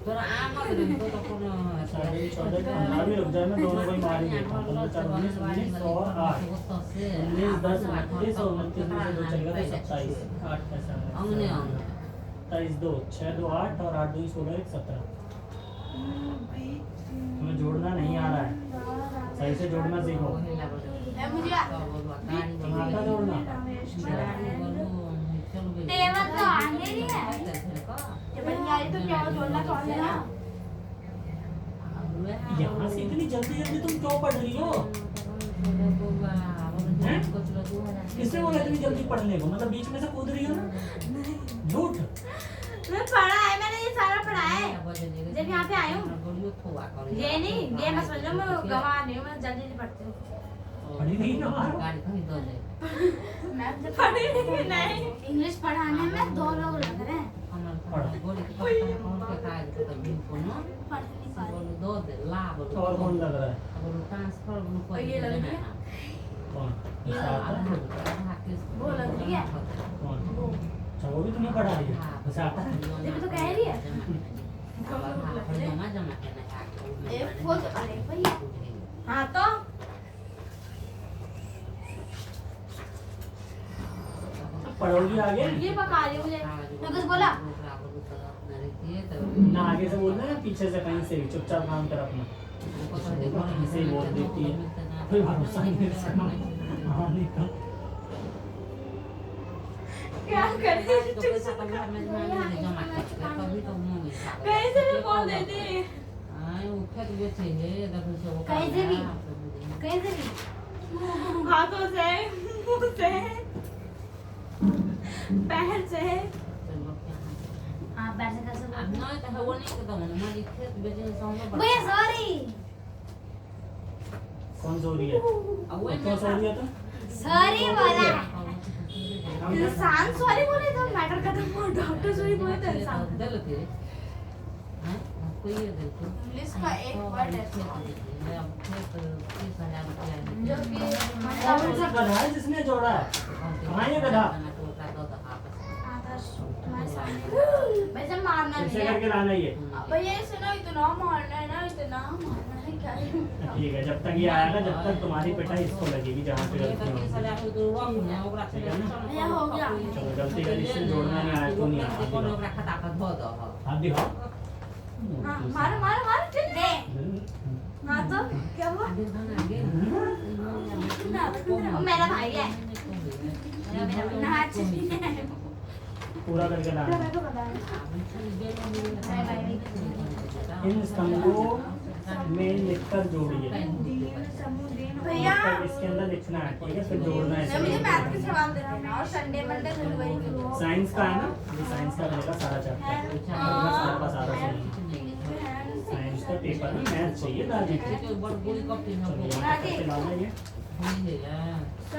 तोरा आम मत रे तो कोनो
14 15 भी रुक जाए मैं दोनों को ही मार ही देता हूँ 15 4 19 19 और 8 19 10 29 और 29 में से 2 चल गया तो 27 8 कैसा है
अंगने अंगने
27 2 6 2 8 और 8 2 16 1 17 तुम्हें जोड़ना नहीं आ रहा है सही से जोड़ना सीखो आता जोड़ना
टेबल तो आगे ही है। ये बनियारी तो क्या जोड़ना कौन है ना?
यहाँ से इतनी जल्दी जल्दी तुम क्यों पढ़ रही हो किसने बोला इतनी जल्दी पढ़ने को मतलब बीच में से कूद रही हो झूठ
मैं पढ़ा है, मैंने ये सारा पढ़ा है जब यहाँ पे आई हूँ। ये नहीं, ये मत समझ लो मैं गवा नहीं हूँ, मैं जल्दी नहीं पढ़ती हूँ।
पढ़ी नहीं ना
मैं जब पढ़ी नहीं। इंग्लिश पढ़ाने में 2 लोग लग रहे हैं।
और कौन लग रहा है
ये लग रही है?
कौन ऐसा आता है
वो लग रही है।
कौन अच्छा वो भी तुम्हें पढ़ा रही है ऐसा आता है
ये भी तो कह रही है। एक खुद अरे भैया हाँ तो
पढ़ोगी आगे
ये पका रही मुझे मैं कुछ बोला
ना आगे से बोलना है पीछे से कहीं से भी चुपचाप काम कर अपना कहीं से ही बोल देती है कोई भरोसा नहीं है इसका हाँ नहीं तो
क्या करे कहीं से भी बोल देती कहीं से भी हाथों से मुंह से पैर से हाँ पैर से कैसे भैया सॉरी
कौन सो रही है कौन सो रही है तुम
सॉरी बोला इंसान सॉरी बोले तो मैटर खत्म हो डॉक्टर सॉरी बोले तो इंसान इंग्लिश का एक वर्ड है जो कि
कौन सा गधा है जिसने जोड़ा है कहाँ ये गधा वैसे
मारना
कैसे
नहीं
करके लाना ये
भैया सुनो इतना मारना है ना इतना मारना है क्या
ठीक है जब तक ये आएगा जब तक तुम्हारी पिटाई इसको लगेगी जहाँ पे गलती होगी
भैया हो गया
चलो गलती का जिससे जोड़ना नहीं आया तो नहीं आया हाथ दिखाओ
हाँ मारो मारो मारो चल दे हाँ तो क्या हुआ मेरा भाई है मेरा
पूरा करके लाना इन स्तंभों में लिखकर जोड़िए
भैया
इसके अंदर लिखना है ठीक है फिर जोड़ना है
मुझे मैथ के सवाल देना है और संडे मंडे गुरुवार
साइंस का है ना ये साइंस का रहेगा सारा चैप्टर सारा का सारा साइंस का पेपर में मैथ चाहिए दादी को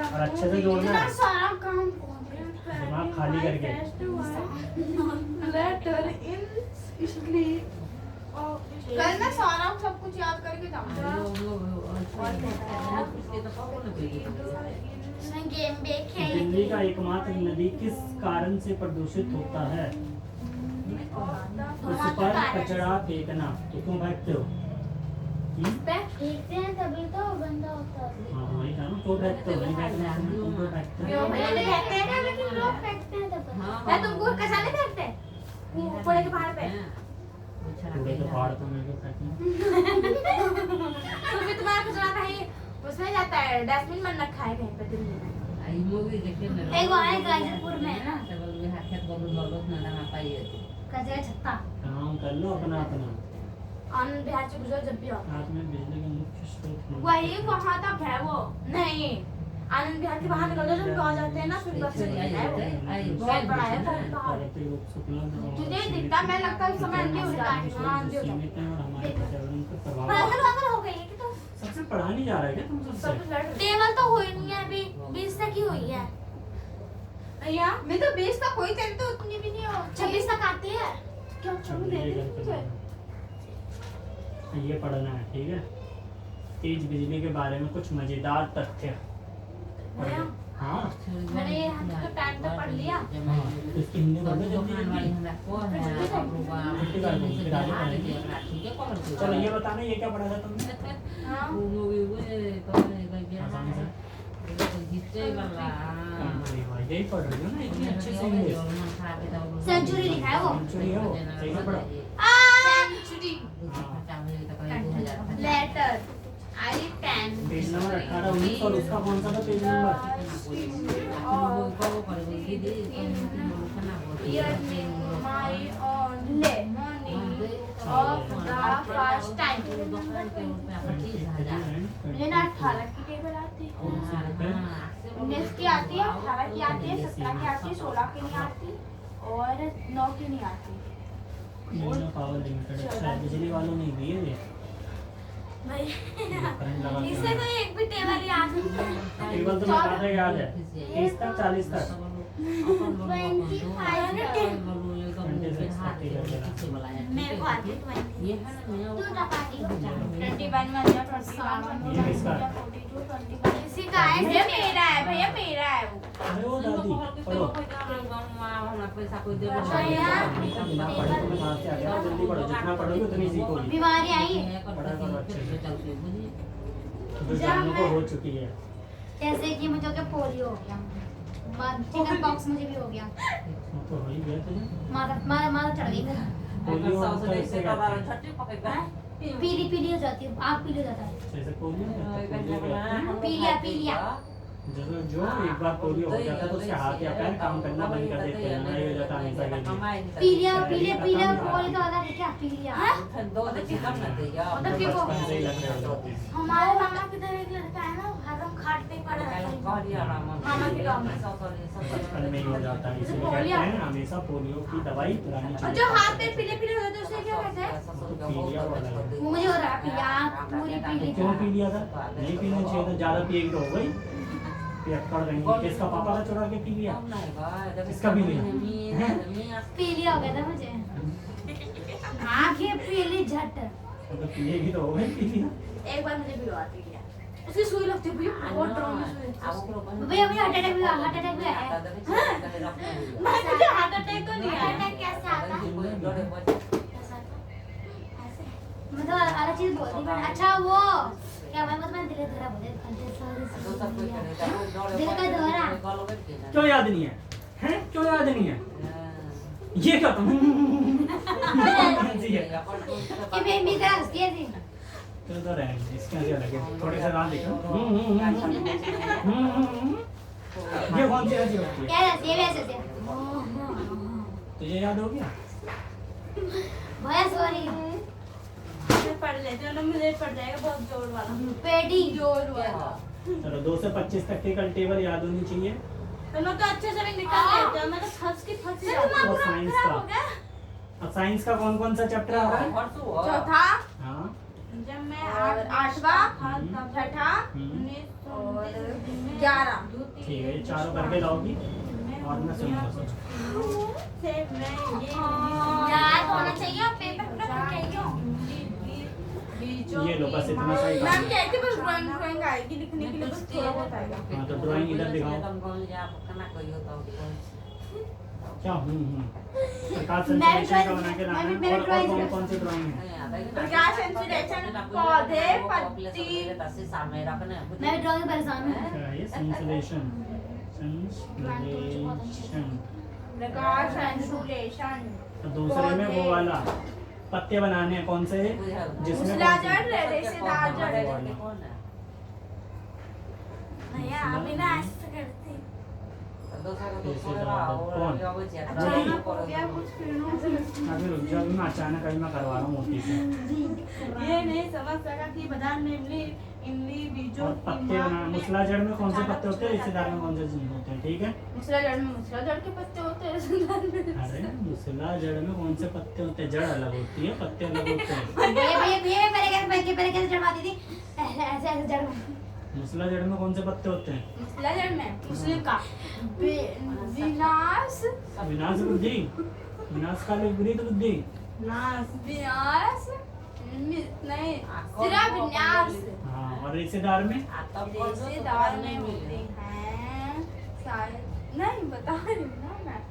और अच्छे से जोड़ना है
सारा काम
दिमाग खाली करके
लेटर इन कल मैं सारा सब कुछ याद करके जाऊंगा गेम देखे
दिल्ली का एकमात्र नदी किस कारण से प्रदूषित होता है उस पर कचरा फेंकना तो क्यों फेंकते हो
फेंकते हैं तभी तो गंदा होता है।
हाँ वही था ना तो फेंकते हो नहीं फेंकना तुम क्यों फेंकते हो
भैया नहीं फेंकते हैं ना
लेकिन लोग फेंकते हैं तब
मैं तुमको कसा नहीं फेंकते कूड़े के पहाड़ पे
कूड़े के पहाड़ पे मैं क्यों फेंकूं
तो फिर तुम्हारा कचरा कहीं उसमें जाता है डस्टबिन में रखा है कहीं पे दिल्ली में एक वो है गाजीपुर में है ना कचरा छत्ता
काम कर लो अपना अपना
आनंद बिहार से गुजर जब भी आता
रात में बिजली का मुख्य स्रोत नहीं।
वही वहाँ तक है वो नहीं आनंद बिहार के बाहर निकल जाओ जब आ जाते हैं ना फिर बस है वो बहुत बड़ा है वो पहाड़
प्राकृतिक रूप से उपलब्ध और
तुझे दिखता मैं लगता है उस समय अंधे हो जाते हैं हाँ, अंधे हो जाते हैं।
सीमित है और हमारे पर्यावरण पर प्रभाव
पागल पागल हो गई है कि तो
सबसे पढ़ा नहीं जा रहा है क्या तुम
सब
सबसे
कुछ लड़ रहे
टेबल तो हुई नहीं है अभी 20 तक ही हुई है
भैया मैं तो 20 तक हुई तेरी तो उतनी भी नहीं हो
26 तक आती है
क्या चलो दे दे मुझे
ये पढ़ना है ठीक है। तेज बिजली के बारे में कुछ मजेदार तथ्य।
भैया
हाँ
मैंने ये हम तो टाइम तक पढ़ लिया
इसकी हिंदी पढ़ लो जल्दी जल्दी। चलो ये बताना ये क्या पढ़ा था तुमने?
हाँ
आसानी से। अरे वाह, यही पढ़ रही हो ना इतनी अच्छे से इंग्लिश।
सेंचुरी लिखा है वो
सेंचुरी है वो, सही से पढ़ो।
सेंचुरी
हाँ।
लेटर आई 10
पेज नंबर 18 19 और उसका कौन सा था page number?
my only money of the first time मुझे ना 18 की टेबल आती है 19 की आती है 18 की आती है 17 की आती है 16 की नहीं आती और 9 की नहीं आती
यूनो पावर लिमिटेड। अच्छा बिजली वालों ने दी है ये करंट लगा के।
इससे तो एक भी टेबल याद नहीं है
टेबल तो मैं कहा था याद है 30 तक 40 तक।
मेरे को आती है 20 तू ना पार्टी हो जा
21 में या 21
ये किसका?
42 21
इसी का है
भैया मेरा है भैया मेरा है वो
अरे वो दादी पढ़ो। बिना पढ़े तुम्हें कहाँ से आ गया? जल्दी पढ़ो, जितना पढ़ोगे उतनी सीखोगी।
बीमारी आई है
पढ़ा करो अच्छे से। जो जानने को हो चुकी है।
जैसे कि मुझे क्या पोलियो हो गया चिकन पॉक्स मुझे भी हो गया
वो तो हो ही गया तुझे।
माता चढ़ गई मेरा
पोलियो होता है इससे कहते हैं।
पीली पीली हो जाती है आग पीली हो जाता है
जैसे पोलियो कहते हैं, पोलियो कहते हैं।
पीलिया पीलिया
जो एक बार पोलियो हो जाता है तो उसके हाथ या पैर काम करना बंद कर देते हैं। नहीं हो जाता हमेशा के लिए।
पीलिया पीलिया पीलिया पोलियो तो अलग है क्या पीलिया
बचपन से ही लग रहे हो जाते हैं।
हमारे मामा की तरह एक लड़का है ना हरदम खाट पे पड़ा रहता है
मामा के गाँव में
बचपन में ही हो जाता है इसलिए कहते हैं हमेशा पोलियो की दवाई पिलानी
और
चाहिए।
जो हाथ पे पीले पीले हो जाते हैं उसे क्या कहते हैं
तो पीलिया वाला है।
वो मुझे हो रहा है पीलिया आँख पूरी पीली
क्यों पी लिया था? नहीं पीना चाहिए था, ज्यादा पिएगी तो हो गई पियक्कड़ रहेंगी। किसका पापा का चुरा के पी लिया? इसका भी लिया।
पीलिया हो गया था मुझे आँखें पीली झट
तो पिएगी तो हो गई पी लिया।
एक बार मुझे भी आती है उसकी सुई लगती है भैया बहुत ड्रामा सुई लगती है
भैया मुझे हार्ट अटैक भी आया
मैं मुझे हार्ट अटैक तो नहीं
हार्ट
आया
अटैक कैसे आता है मतलब अलग चीज बोल दी मैंने अच्छा वो क्या मैं मतलब दिल धरा बोले दिल का दौरा
क्यों याद नहीं है? हैं? क्यों याद नहीं है? ये क्या तुम? जी है।
कि मैं मेरी तरह हंसती है थी
तो रहेंगे इसके आगे लगे थोड़े से रात देखो। ये कौन सी हंसी होती है?
क्या हंसी है वैसे से
तुझे याद हो गया?
भैया सॉरी
मैं पढ़ लेती हूँ ना मुझे पड़ जाएगा बहुत जोर वाला
पेटी
जोर वाला
चलो 2 से 25 तक की कल टेबल याद होनी चाहिए।
तो मैं तो अच्छे से नहीं निकाल लेती हूँ मैं तो फंस के फंस जाती हूँ
और साइंस का। अब साइंस का कौन कौन सा चैप्टर आ रहा है?
चौथा
हाँ
जब मैं 8वां छठा
हम्म।
11
ठीक है, ये चारों करके लाओगी और मैं सुनूंगा सब।
से मैं
याद होना चाहिए और पेपर पूरा करके क्यों
ये लो बस इतना सही
मैम
काम।
कहती बस ड्राइंग आएगी लिखने के लिए बस थोड़ा बहुत आएगा
हाँ तो ड्राइंग इधर दिखाओ। क्या प्रकाश संश्लेषण का बना के लाना है। और कौन कौन सी ड्राइंग है?
प्रकाश संश्लेषण पौधे पत्ती
मैं भी ड्राइंग परेशान हूँ
क्या है ये? संश्लेषण संश्लेषण।
प्रकाश संश्लेषण
तो दूसरे में वो वाला पत्ते बनाने हैं कौन से? जिसमें
मूसलाधार रेशेदार
वो वाला।
भैया अभी ना ऐसे करती
अभी रुक जाओ, अभी मैं अचानक अभी मैं करवा रहा हूँ मोती से।
ये नहीं समझ सका कि बाजार में इमली इमली बीजों
और
की
पत्ते
माँ
बना, मुसला जड़ में कौन से पत्ते होते हैं, रिश्तेदार में कौन से होते हैं, ठीक है?
मुसला जड़ के पत्ते होते हैं रिश्तेदार में।
अरे मुसला जड़ में कौन से पत्ते होते हैं? जड़ अलग होती है, पत्ते अलग होते हैं।
भैया पहले कैसे जड़वाती थी, ऐसे ऐसे जड़।
मुसला जड़ में कौन से पत्ते होते हैं?
मुसला जड़ में मुस्लिम का विनाश
विनाश बुद्धि, विनाश का विपरीत बुद्धि।
विनाश नहीं सिरा विन्यास।
हाँ, और रिश्तेदार में
रिश्तेदार में होते हैं शायद, नहीं बता रही हूँ ना मैं।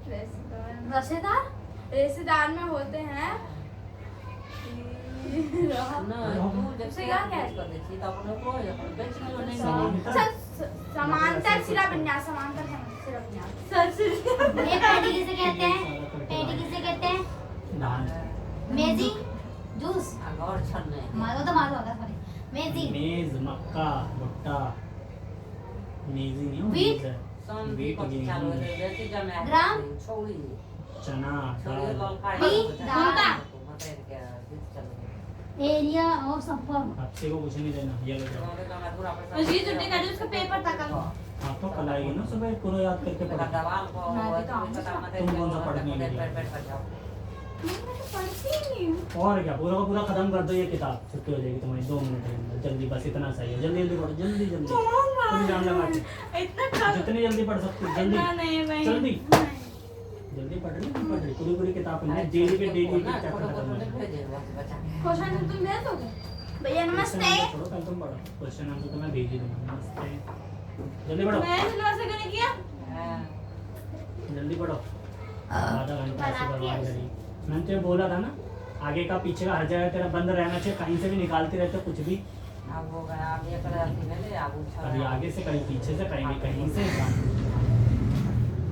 रिश्तेदार में होते हैं समांतर सिरा विन्यास, समांतर सिरा विन्यास।
ये पेटी किसे कहते हैं? पेटी किसे कहते हैं?
धान,
मेजी जूस मारो तो मारो होगा सॉरी मेजी
मेज, मक्का, भुट्टा, मेजी नहीं हो,
वीट,
मेज है। वीट, गेहूं,
ग्राम,
चना, दाल।
एरिया ऑफ संपर्क।
आपसे को कुछ नहीं देना, ये लो जाओ।
उसकी छुट्टी कर दी, उसका पेपर था कल।
हाँ तो कल आएगी ना सुबह, पूरा याद करके पढ़ो। तुम कौन सा पढ़ने के लिए?
मैं तो पढ़ती नहीं हूँ।
और क्या, पूरा का पूरा खत्म कर दो ये किताब, छुट्टी हो जाएगी तुम्हारी 2 मिनट के अंदर। जल्दी, बस इतना सही है, जल्दी जल्दी पढ़ो, जल्दी जल्दी। तुम जान लगा के
इतना
जितनी जल्दी पढ़ सकते हो, जल्दी
नहीं भाई,
जल्दी जल्दी पढ़ रही, पढ़ रही, पूरी पूरी किताब पढ़नी है, डेली के डेली एक चैप्टर खत्म करना है।
क्वेश्चन तुम भेज दोगे? भैया नमस्ते।
छोड़ो, कल तुम पढ़ो क्वेश्चन आंसर, तो मैं भेज ही दूंगा। नमस्ते, जल्दी पढ़ो,
मैं नमस्ते करने किया।
जल्दी पढ़ो। आधा घंटा ऐसे बर्बाद करी। मैंने तुझे बोला था ना, आगे का पीछे का हर जगह तेरा बंद रहना चाहिए, कहीं से भी निकालते रहते हो कुछ भी। कभी आगे से, कहीं पीछे से, कहीं भी कहीं से।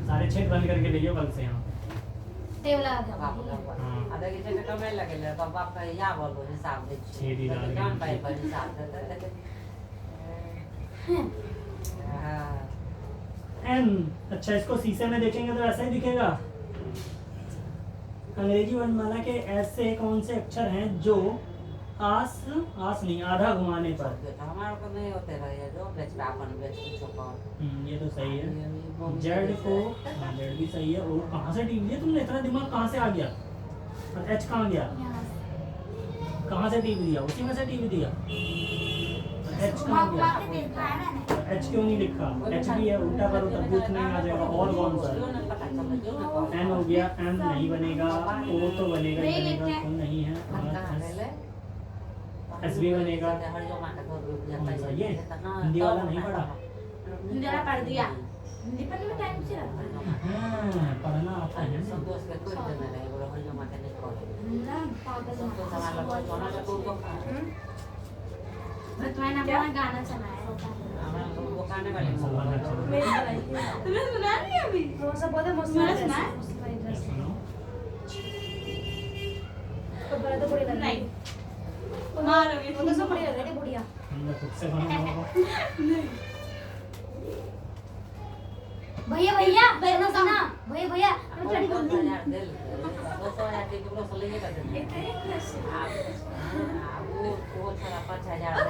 सारे छेद बंद करके ले जाओ कल से यहाँ।
टेबल लगा दो।
हाँ, छेद ही डाल के। एन, अच्छा इसको शीशे में देखेंगे तो ऐसा ही दिखेगा। अंग्रेजी वर्णमाला के ऐसे कौन से अक्षर हैं जो आस नहीं, आधा घुमाने पर। ये तो सही है। जेड को, हाँ जेड भी सही है। और कहाँ से टीप दिया तुमने, इतना दिमाग कहाँ से आ गया? और एच कहाँ गया? कहाँ से टीप दिया? उसी में से टीप दिया। एच कहाँ गया? एच क्यों नहीं लिखा? एच भी है, उल्टा करो तब भी उतना ही आ जाएगा। और कौन सा है? एन हो गया, एम नहीं बनेगा, ओ तो बनेगा ही बनेगा, तो नहीं है। एस भी बनेगा। कौन सा ये? हिंदी वाला नहीं पढ़ा?
हिंदी वाला पढ़ दिया। हिंदी पढ़ने में टाइम से लगता है।
हाँ, पढ़ना आता है ना।
ना पागल मैं तुम्हें ना अपना गाना सुनाया। तुमने सुना नहीं अभी?
वो सब बहुत मस्त
मैंने
है।
सुना है?
सुनो।
तो बड़ा तो बड़ी लग
नहीं मारोगे
वो तो सब बड़ी लग रही थी बुढ़िया।
हमने खुद से बनाया।
भैया भैया सुनो सुना भैया भैया मैं चढ़ी बोल दी।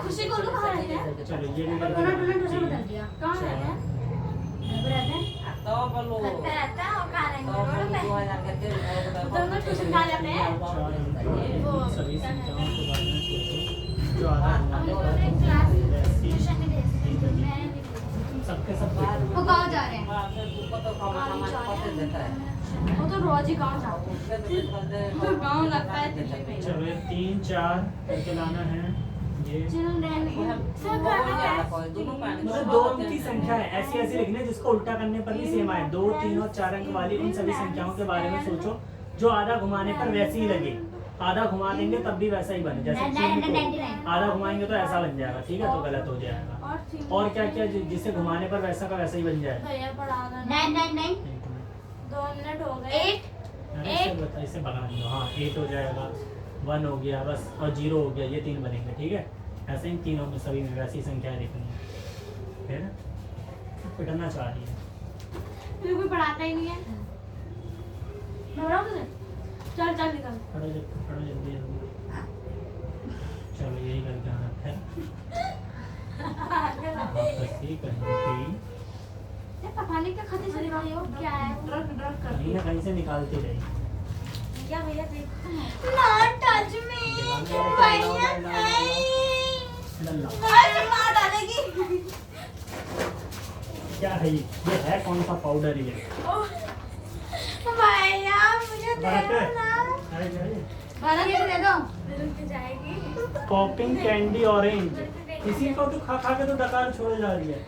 खुशी को लोग कहाँ रहते हैं?
चलो ये भी
टोना टोना टोना बदल दिया।
कहाँ रहते हैं?
घर पे रहते हैं।
लगता रहता है और कहाँ रहेंगे? रोड पे? उधर उधर ट्यूशन कहाँ जाते हैं?
सभी संख्याओं के बारे में सोचो जो आधा घुमाने
हम
पर
लोग एक क्लास
वैसी
ट्यूशन में भेजते हैं। मैंने भी
सबके सब देखो।
वो गाँव जा रहे हैं।
वो तो रोज ही गाँव जाते हैं। तो गाँव लगता है दिल्ली में।
चलो ये 3 4 करके लाना है। ये मतलब 2 अंक की संख्या है, ऐसी ऐसी लिखनी है जिसको उल्टा करने पर भी सेम आए। 2 3 और 4 अंक वाली उन सभी संख्याओं के बारे में सोचो जो आधा घुमाने पर वैसी ही लगे। आधा घुमा देंगे तब भी वैसा ही बने, जैसे 3 को आधा घुमाएंगे तो ऐसा बन जाएगा, ठीक है, तो गलत हो जाएगा। और क्या क्या जिसे घुमाने पर वैसा का वैसा ही बन जाएगा।
भैया पढ़ाना
9
2 मिनट हो गए।
8
इसे भगा दो। हाँ 8 हो जाएगा, 1 हो गया बस, और 0 हो गया, ये 3 बनेंगे, ठीक है। ऐसे ही तीनों में सभी में वैसी संख्या लिखनी है, फिर पिटना चाह रही है।
तुझे कोई पढ़ाता ही नहीं है। मैं बताऊँ तुझे? चल चल निकल।
पढ़ो जल्दी जल्दी। चलो यही करके आना है। आपसी कहीं
ये पता नहीं क्या खाते चले गए हो, क्या है? ड्रग ड्रग करती
कहीं
है।
ना कहीं से निकालती रही।
क्या भैया देखो।
Not touch me. भैया नहीं।
लल्ला
आज मार डालेगी।
क्या है ये है कौन सा पाउडर ये?
भैया मुझे दे दो ना।
भारत
ये दे दो।
जाएगी।
Popping candy orange. किसी को तो खा खा के तो डकार छोड़ जा रही है।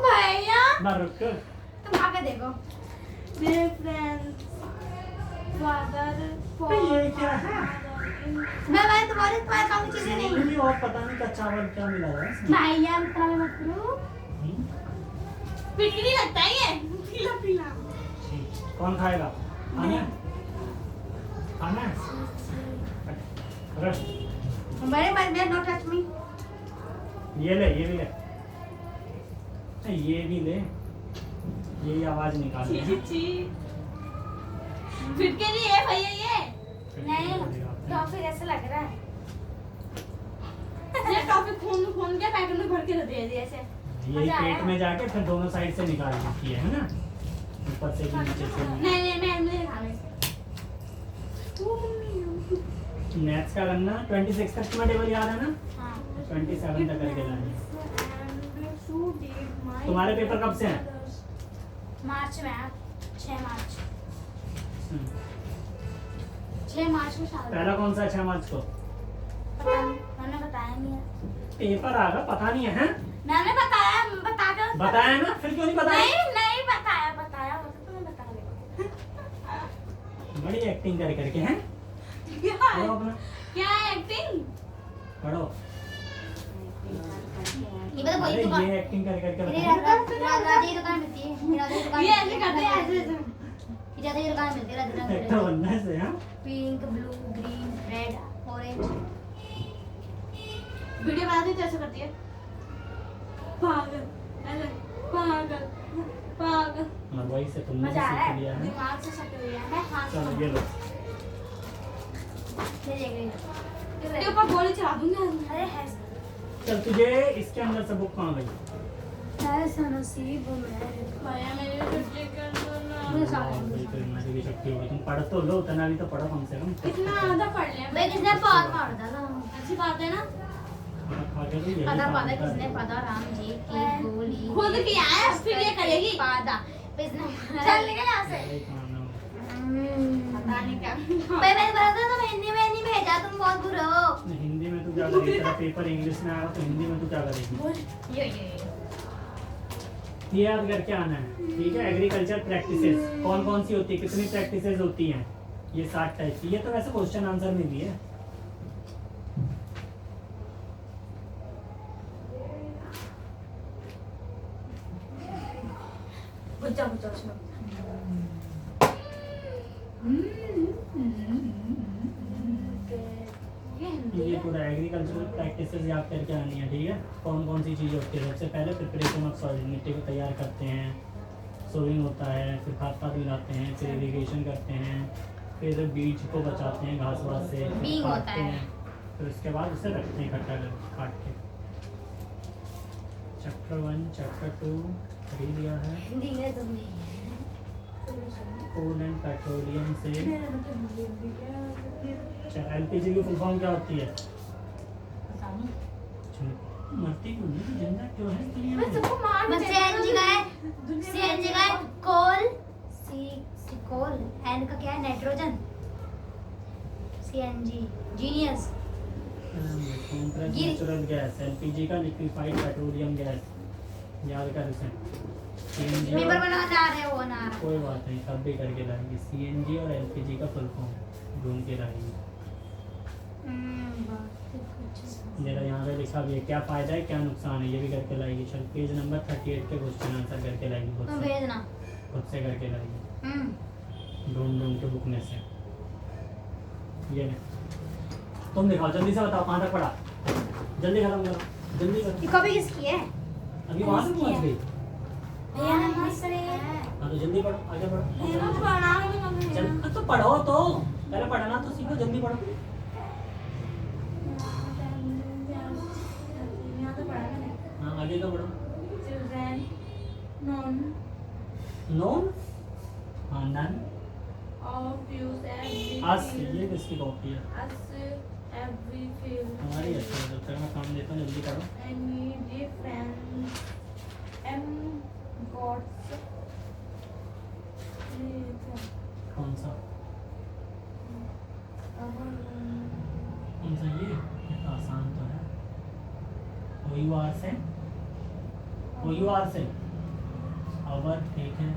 भैया
ना रुक।
तुम खा के देखो।
मेरे फ्रेंड्स फादर
ये क्या है?
मैं तुम्हारे काम की चीजें नहीं।
भी और पता नहीं क्या चावल क्या मिला है इसमें।
भैया इतना मत करो।
पिटनी लगता है ये। पीला पीला।
ठीक। कौन खाएगा? आना आना रख।
बड़े बड़े नो टच मी।
ये ले ये भी ले। ये भी ले। ये आवाज निकाल
ची ची ची। फिटके नहीं है भैया ये।
नहीं टॉफी कैसे लग रहा है?
ये टॉफी खून खून के पैकेट में भर के दे दिए ऐसे।
ये पेट में जाके फिर दोनों साइड से निकाल देती है ना, ऊपर से भी नीचे से भी।
नहीं मैं नहीं खाने।
मैथ्स का करना 26 तक तुम्हें टेबल याद है ना?
हाँ
27 तक करके लानी। तुम्हारे पेपर कब से हैं?
मार्च में 6 मार्च। 6 मार्च में शादी।
पहला कौन सा 6 मार्च को?
पता नहीं, मैंने बताया नहीं है।
पेपर आएगा पता नहीं है हैं?
मैंने बताया बता दो।
बताया ना, फिर क्यों नहीं बताया?
नहीं बताया बताया होता तो मैं बता देगा।
बड़ी एक्टिंग कर करके हैं। पढ़ो अपना,
क्या एक्टिंग?
पढ़ो।
ये बता
अरे
कोई दुकान।
ये एक्टिंग कर करके
मेरी
बताओ।
राधा की दुकान मिलती है। मेरी राधा की दुकान।
ये ऐसे करते हैं ऐसे ऐसे।
राधा की दुकान मिलती है। राधा
एक्टर बनना है से हाँ?
Pink blue green red orange.
Video बनाती तो ऐसे करती है। पागल ऐसे पागल पागल।
और वही से तुमने भी
मजा आ रहा
सीख लिया
है।
है।
दिमाग से सटे हुए हैं। मैं हाथ
चलो ये लो।
ले जाएंगे।
तेरे ऊपर गोली चला दूंगी।
अरे है
चल तुझे इसके अंदर से बुक कहाँ गई?
ऐसा नसीब मेरे।
भैया मेरी छुट्टी कर दो ना।
भाई तो इमरजेंसी की छुट्टी होगी, तुम पढ़ तो लो, उतना भी तो पढ़ो कम से कम।
इतना आधा पढ़ लिया
भाई किसने पाद मार डाला?
अच्छी बात है ना।
खाना खा के तो यही
पता
काम
पता
करता
किसने
है।
पता राम जी की गोली।
खुद किया है फिर ये करेगी।
पादा किसने चल निकल यहाँ से।
यही काम है।
पता नहीं क्या।
भाई मैंने बोला था तुम हिंदी में नहीं भेजा, तुम बहुत बुरे हो।
हिंदी में तू क्या करेगी? तेरा पेपर इंग्लिश में आएगा तो हिंदी में तू क्या करेगी?
ये
ये याद करके आना है, ठीक है? एग्रीकल्चर प्रैक्टिसेस कौन कौन सी होती है, कितनी प्रैक्टिसेस होती हैं? ये 7 टाइप की। ये तो वैसे क्वेश्चन आंसर में भी है।
बुच्चा बुच्चा उसमें।
ये पूरा एग्रीकल्चरल प्रैक्टिसेस याद करके आनी है, ठीक है? कौन कौन सी चीज़ होती है? सबसे पहले प्रिपरेशन ऑफ सॉइल, मिट्टी को तैयार करते हैं, सोइंग होता है, फिर खाद मिलाते हैं, फिर इरिगेशन करते हैं, फिर बीज को बचाते हैं घास वास से, फिर
बीज होता
काटते
है।
हैं, फिर उसके बाद उसे रखते हैं इकट्ठा कर काट के। चैप्टर 1 चैप्टर 2 पढ़ी लिया है।
हिंदी में तुम नहीं
कोल एंड पेट्रोलियम से। अच्छा एलपीजी की फुल फॉर्म क्या होती है? मरती क्यों नहीं? जिंदा क्यों है दुनिया
मैं
में?
सबको मार
बस सीएनजी का है। सीएनजी का है कोल सी कोल एन का क्या है? नाइट्रोजन। CNG genius.
कॉम्प्रेस्ड
ये-
नेचुरल गैस, एलपीजी का लिक्विफाइड पेट्रोलियम गैस। याद कर इसे। सीएनजी
पेपर बना जा रहे हो ना।
कोई बात नहीं, सब भी करके लाएंगे। सीएनजी और एलपीजी का फुल फॉर्म ढूंढ के लाएंगे। जरा यहाँ पे लिखा भी है क्या फायदा है क्या नुकसान है, ये भी करके लाएगी। चल पेज नंबर 38 के क्वेश्चन आंसर करके लाएगी खुद
तुम
से,
भेजना।
खुद से करके लाएगी ढूंढ ढूंढ के बुक में से। ये ले तुम दिखाओ, जल्दी से बताओ कहाँ तक पढ़ा, जल्दी खत्म करो, जल्दी करो।
ये कॉपी किसकी है?
अभी वहाँ से पहुँच गई?
भैया ने मस्त रे।
हाँ तो जल्दी पढ़ो, आगे बढ़ो।
पढ़ा भी कभी
चल तो पढ़ो, तो पहले पढ़ना तो सीखो, जल्दी पढ़ो।
यहाँ तो पढ़ा नहीं।
हाँ आगे का पढ़ो।
चिल्ड्रन नॉन
नोन, हाँ नन,
ऑफ यूज एवरी
अस, ये किसकी कॉपी है?
अस एवरी फील
हमारी है। अच्छा जब तक मैं काम देता हूँ, जल्दी पढ़ो।
any different gods
कौन सा? कौन सा ये तो आसान तो है। ओ यू आर से, ओ यू आर से, अवर ठीक है।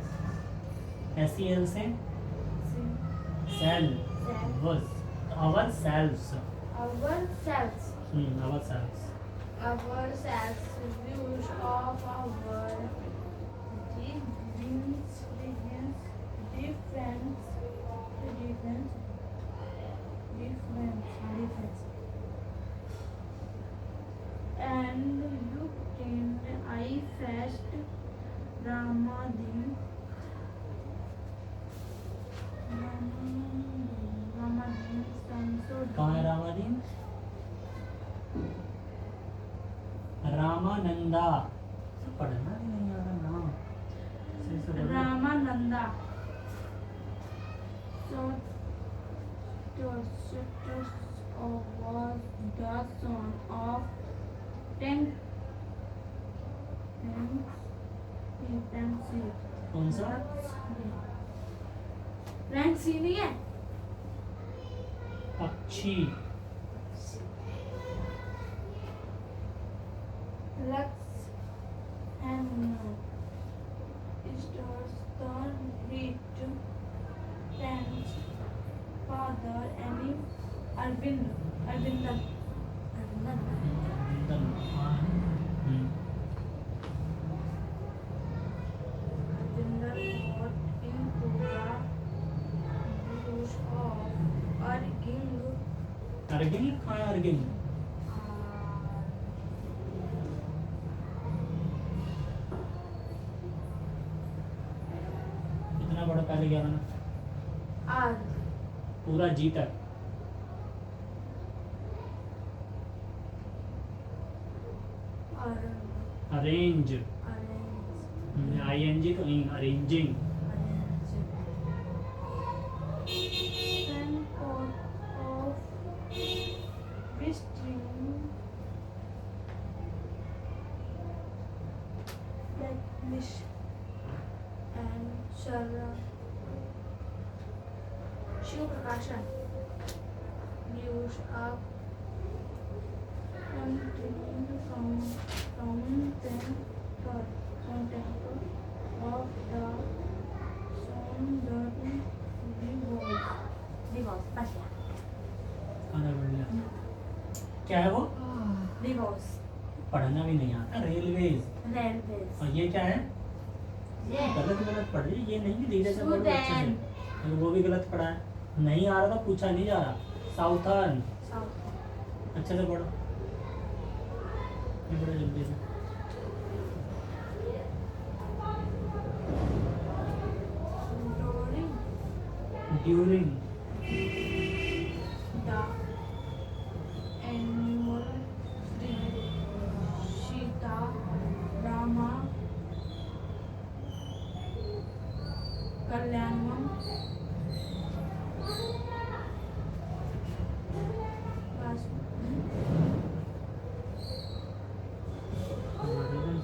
एस ई एल से सेल, वर्स, ourselves,
ourselves
ourselves.
ourselves views of our difference and you can I fast Ramadan
कहाँ है रामादीन? रामानंदा। पढ़ना भी नहीं आ रहा नाम, सही से बोलो।
Ramananda was the son of
कौन सा?
रैंक सी नहीं है
पक्षी।
Lux and stars the rich parents father and Arvindan
नंदन, हाँ।
got into the use of
अर्गिन, कहाँ है अर्गिन? कितना बड़ा पहले क्या बना?
आर
पूरा जी तक। अरेंज, आई एन जी तो इन, अरेंजिंग।
शिव प्रकाशन use of
क्या है वो?
divorce
पढ़ना भी नहीं आता। रेलवेज,
railways
और ये क्या है?
ये
गलत गलत पढ़ रही है, ये नहीं कि धीरे से पढ़ो अच्छे
Sudan
से। वो भी गलत पढ़ा है, नहीं आ रहा था, पूछा नहीं जा रहा। साउथर्न,
south
अच्छे से पढ़ो, ये पढ़ो जल्दी से।
during
during,
the annual Sita Rama Kalyanam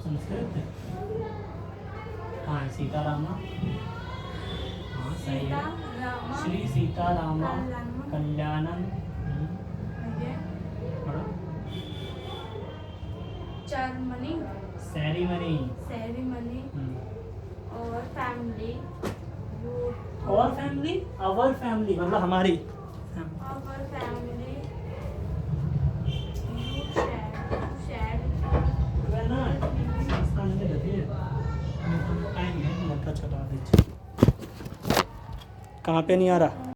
Sanskrit. हाँ सीतारामा, हाँ सही है। श्री सीतारामा कल्याणम। पढ़ो।
Ceremony
सेरेमनी,
ceremony और family
और फैमिली, अवर फैमिली मतलब हमारी।
our family you shared
वह ना स्थान में रहती है, टाइम है, मोटा चला दीजिए। कहाँ पे नहीं आ रहा?